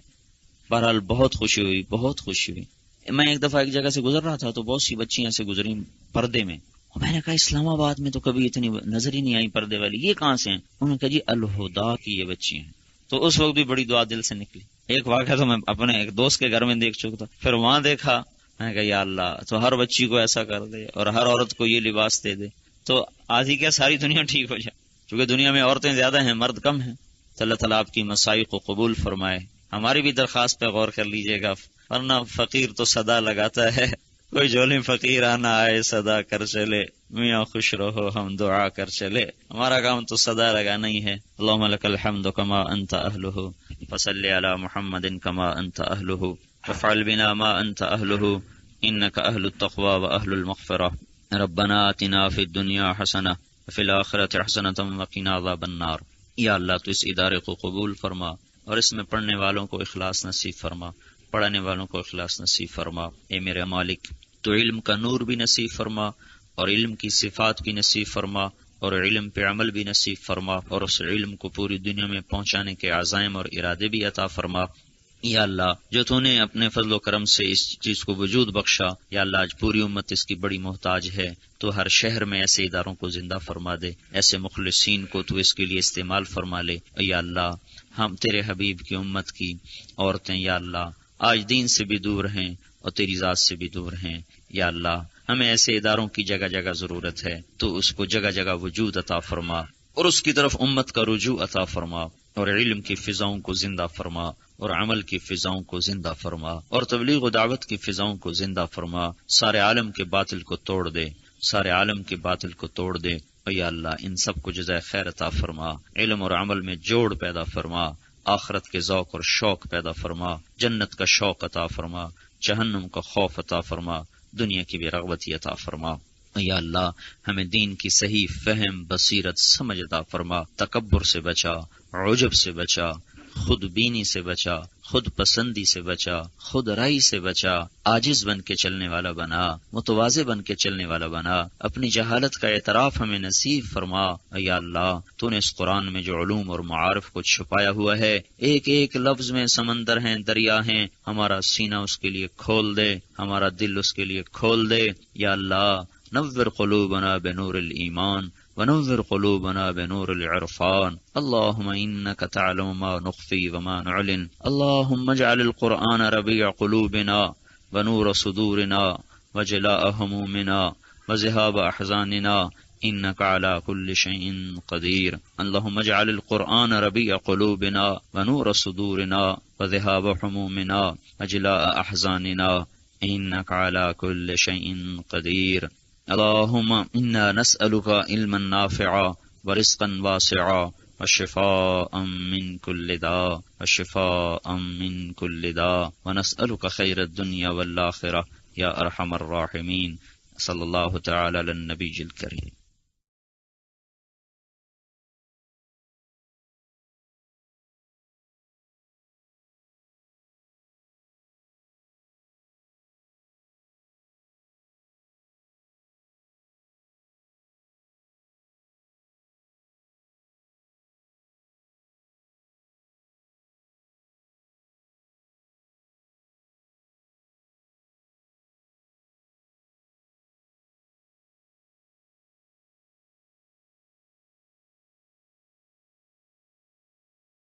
بہرحال بہت خوشی ہوئی، بہت خوشی ہوئی. میں ایک دفعہ ایک جگہ سے گزر رہا تھا تو بہت سی بچیاں سے گزری پردے میں، اور میں نے کہا اسلام آباد میں تو کبھی اتنی نظر ہی نہیں آئی پردے والی، یہ کہاں سے ہیں؟ انہوں نے کہا جی الہدا کی یہ بچی ہیں. تو اس وقت بھی بڑی دعا دل سے نکلی. ایک واقعہ تو میں اپنے ایک دوست کے گھر میں دیکھ چکا تھا، پھر وہاں دیکھا، میں نے کہا یا اللہ، تو ہر بچی کو ایسا کر دے اور ہر عورت کو یہ لباس دے دے تو آدھی کیا ساری دنیا ٹھیک ہو جائے. کیونکہ دنیا میں عورتیں زیادہ ہیں، مرد کم ہیں. تو اللہ تعالیٰ آپ کی مساعی کو قبول فرمائے. ہماری بھی درخواست پہ غور کر لیجئے گا، ورنہ فقیر تو صدا لگاتا ہے، کوئی جھولی فقیر آنا آئے صدا کر چلے، میاں خوش رہو ہم دعا کر چلے. ہمارا کام تو صدا لگانا ہی ہے. اللہم لک الحمد کما انت اہلہ، فصلی علی محمد کما انت اہلہ، وافعل بنا ما انت اہلہ، انک اہل التقوی و اہل المغفرہ. ربنا آتنا فی الدنیا حسنہ وفی الآخرۃ حسنۃ وقنا عذاب النار. یا اللہ تو اس ادارے کو قبول فرما، اور اس میں پڑھنے والوں کو اخلاص نصیب فرما، پڑھانے والوں کو اخلاص نصیب فرما. اے میرے مالک، تو علم کا نور بھی نصیب فرما، اور علم کی صفات بھی نصیب فرما، اور علم پہ عمل بھی نصیب فرما، اور اس علم کو پوری دنیا میں پہنچانے کے عزائم اور ارادے بھی عطا فرما. یا اللہ جو تو نے اپنے فضل و کرم سے اس چیز کو وجود بخشا، یا اللہ آج پوری امت اس کی بڑی محتاج ہے. تو ہر شہر میں ایسے اداروں کو زندہ فرما دے، ایسے مخلصین کو تو اس کے لیے استعمال فرما لے. یا اللہ ہم تیرے حبیب کی امت کی عورتیں یا اللہ آج دین سے بھی دور ہیں اور تیری ذات سے بھی دور ہیں. یا اللہ ہمیں ایسے اداروں کی جگہ جگہ ضرورت ہے، تو اس کو جگہ جگہ وجود عطا فرما، اور اس کی طرف امت کا رجوع عطا فرما، اور علم کی فضاؤں کو زندہ فرما، اور عمل کی فضاؤں کو زندہ فرما، اور تبلیغ و دعوت کی فضاؤں کو زندہ فرما. سارے عالم کے باطل کو توڑ دے، سارے عالم کے باطل کو توڑ دے. یا اللہ ان سب کو جزائے خیر عطا فرما، علم اور عمل میں جوڑ پیدا فرما، آخرت کے ذوق اور شوق پیدا فرما، جنت کا شوق عطا فرما، جہنم کا خوف عطا فرما، دنیا کی بے رغبتی عطا فرما. یا اللہ ہمیں دین کی صحیح فہم، بصیرت، سمجھ عطا فرما. تکبر سے بچا، عجب سے بچا، خود بینی سے بچا، خود پسندی سے بچا، خود رائی سے بچا. عاجز بن کے چلنے والا بنا، متواضع بن کے چلنے والا بنا. اپنی جہالت کا اعتراف ہمیں نصیب فرما. یا اللہ تو نے اس قرآن میں جو علوم اور معارف کو چھپایا ہوا ہے، ایک ایک لفظ میں سمندر ہیں، دریا ہیں. ہمارا سینہ اس کے لیے کھول دے، ہمارا دل اس کے لیے کھول دے. یا اللہ نور قلوبنا بنور الایمان ونور قلوبنا بنور العرفان. اللهم إنك تعلم ما نخفي وما نعلن. اللهم اجعل القرآن ربيع قلوبنا ونور صدورنا وجلاء همومنا وذهاب أحزاننا إنك على كل شيء قدير. اللهم اجعل القرآن ربيع قلوبنا ونور صدورنا وذهاب همومنا وجلاء أحزاننا إنك على كل شيء قدير. اللهم إنا نسألك علما نافعا ورزقا واسعا وشفاء من كل داء وشفاء من كل داء ونسألك خير الدنيا والآخرة يا أرحم الراحمين. صلی اللہ تعالی علی النبی الکریم.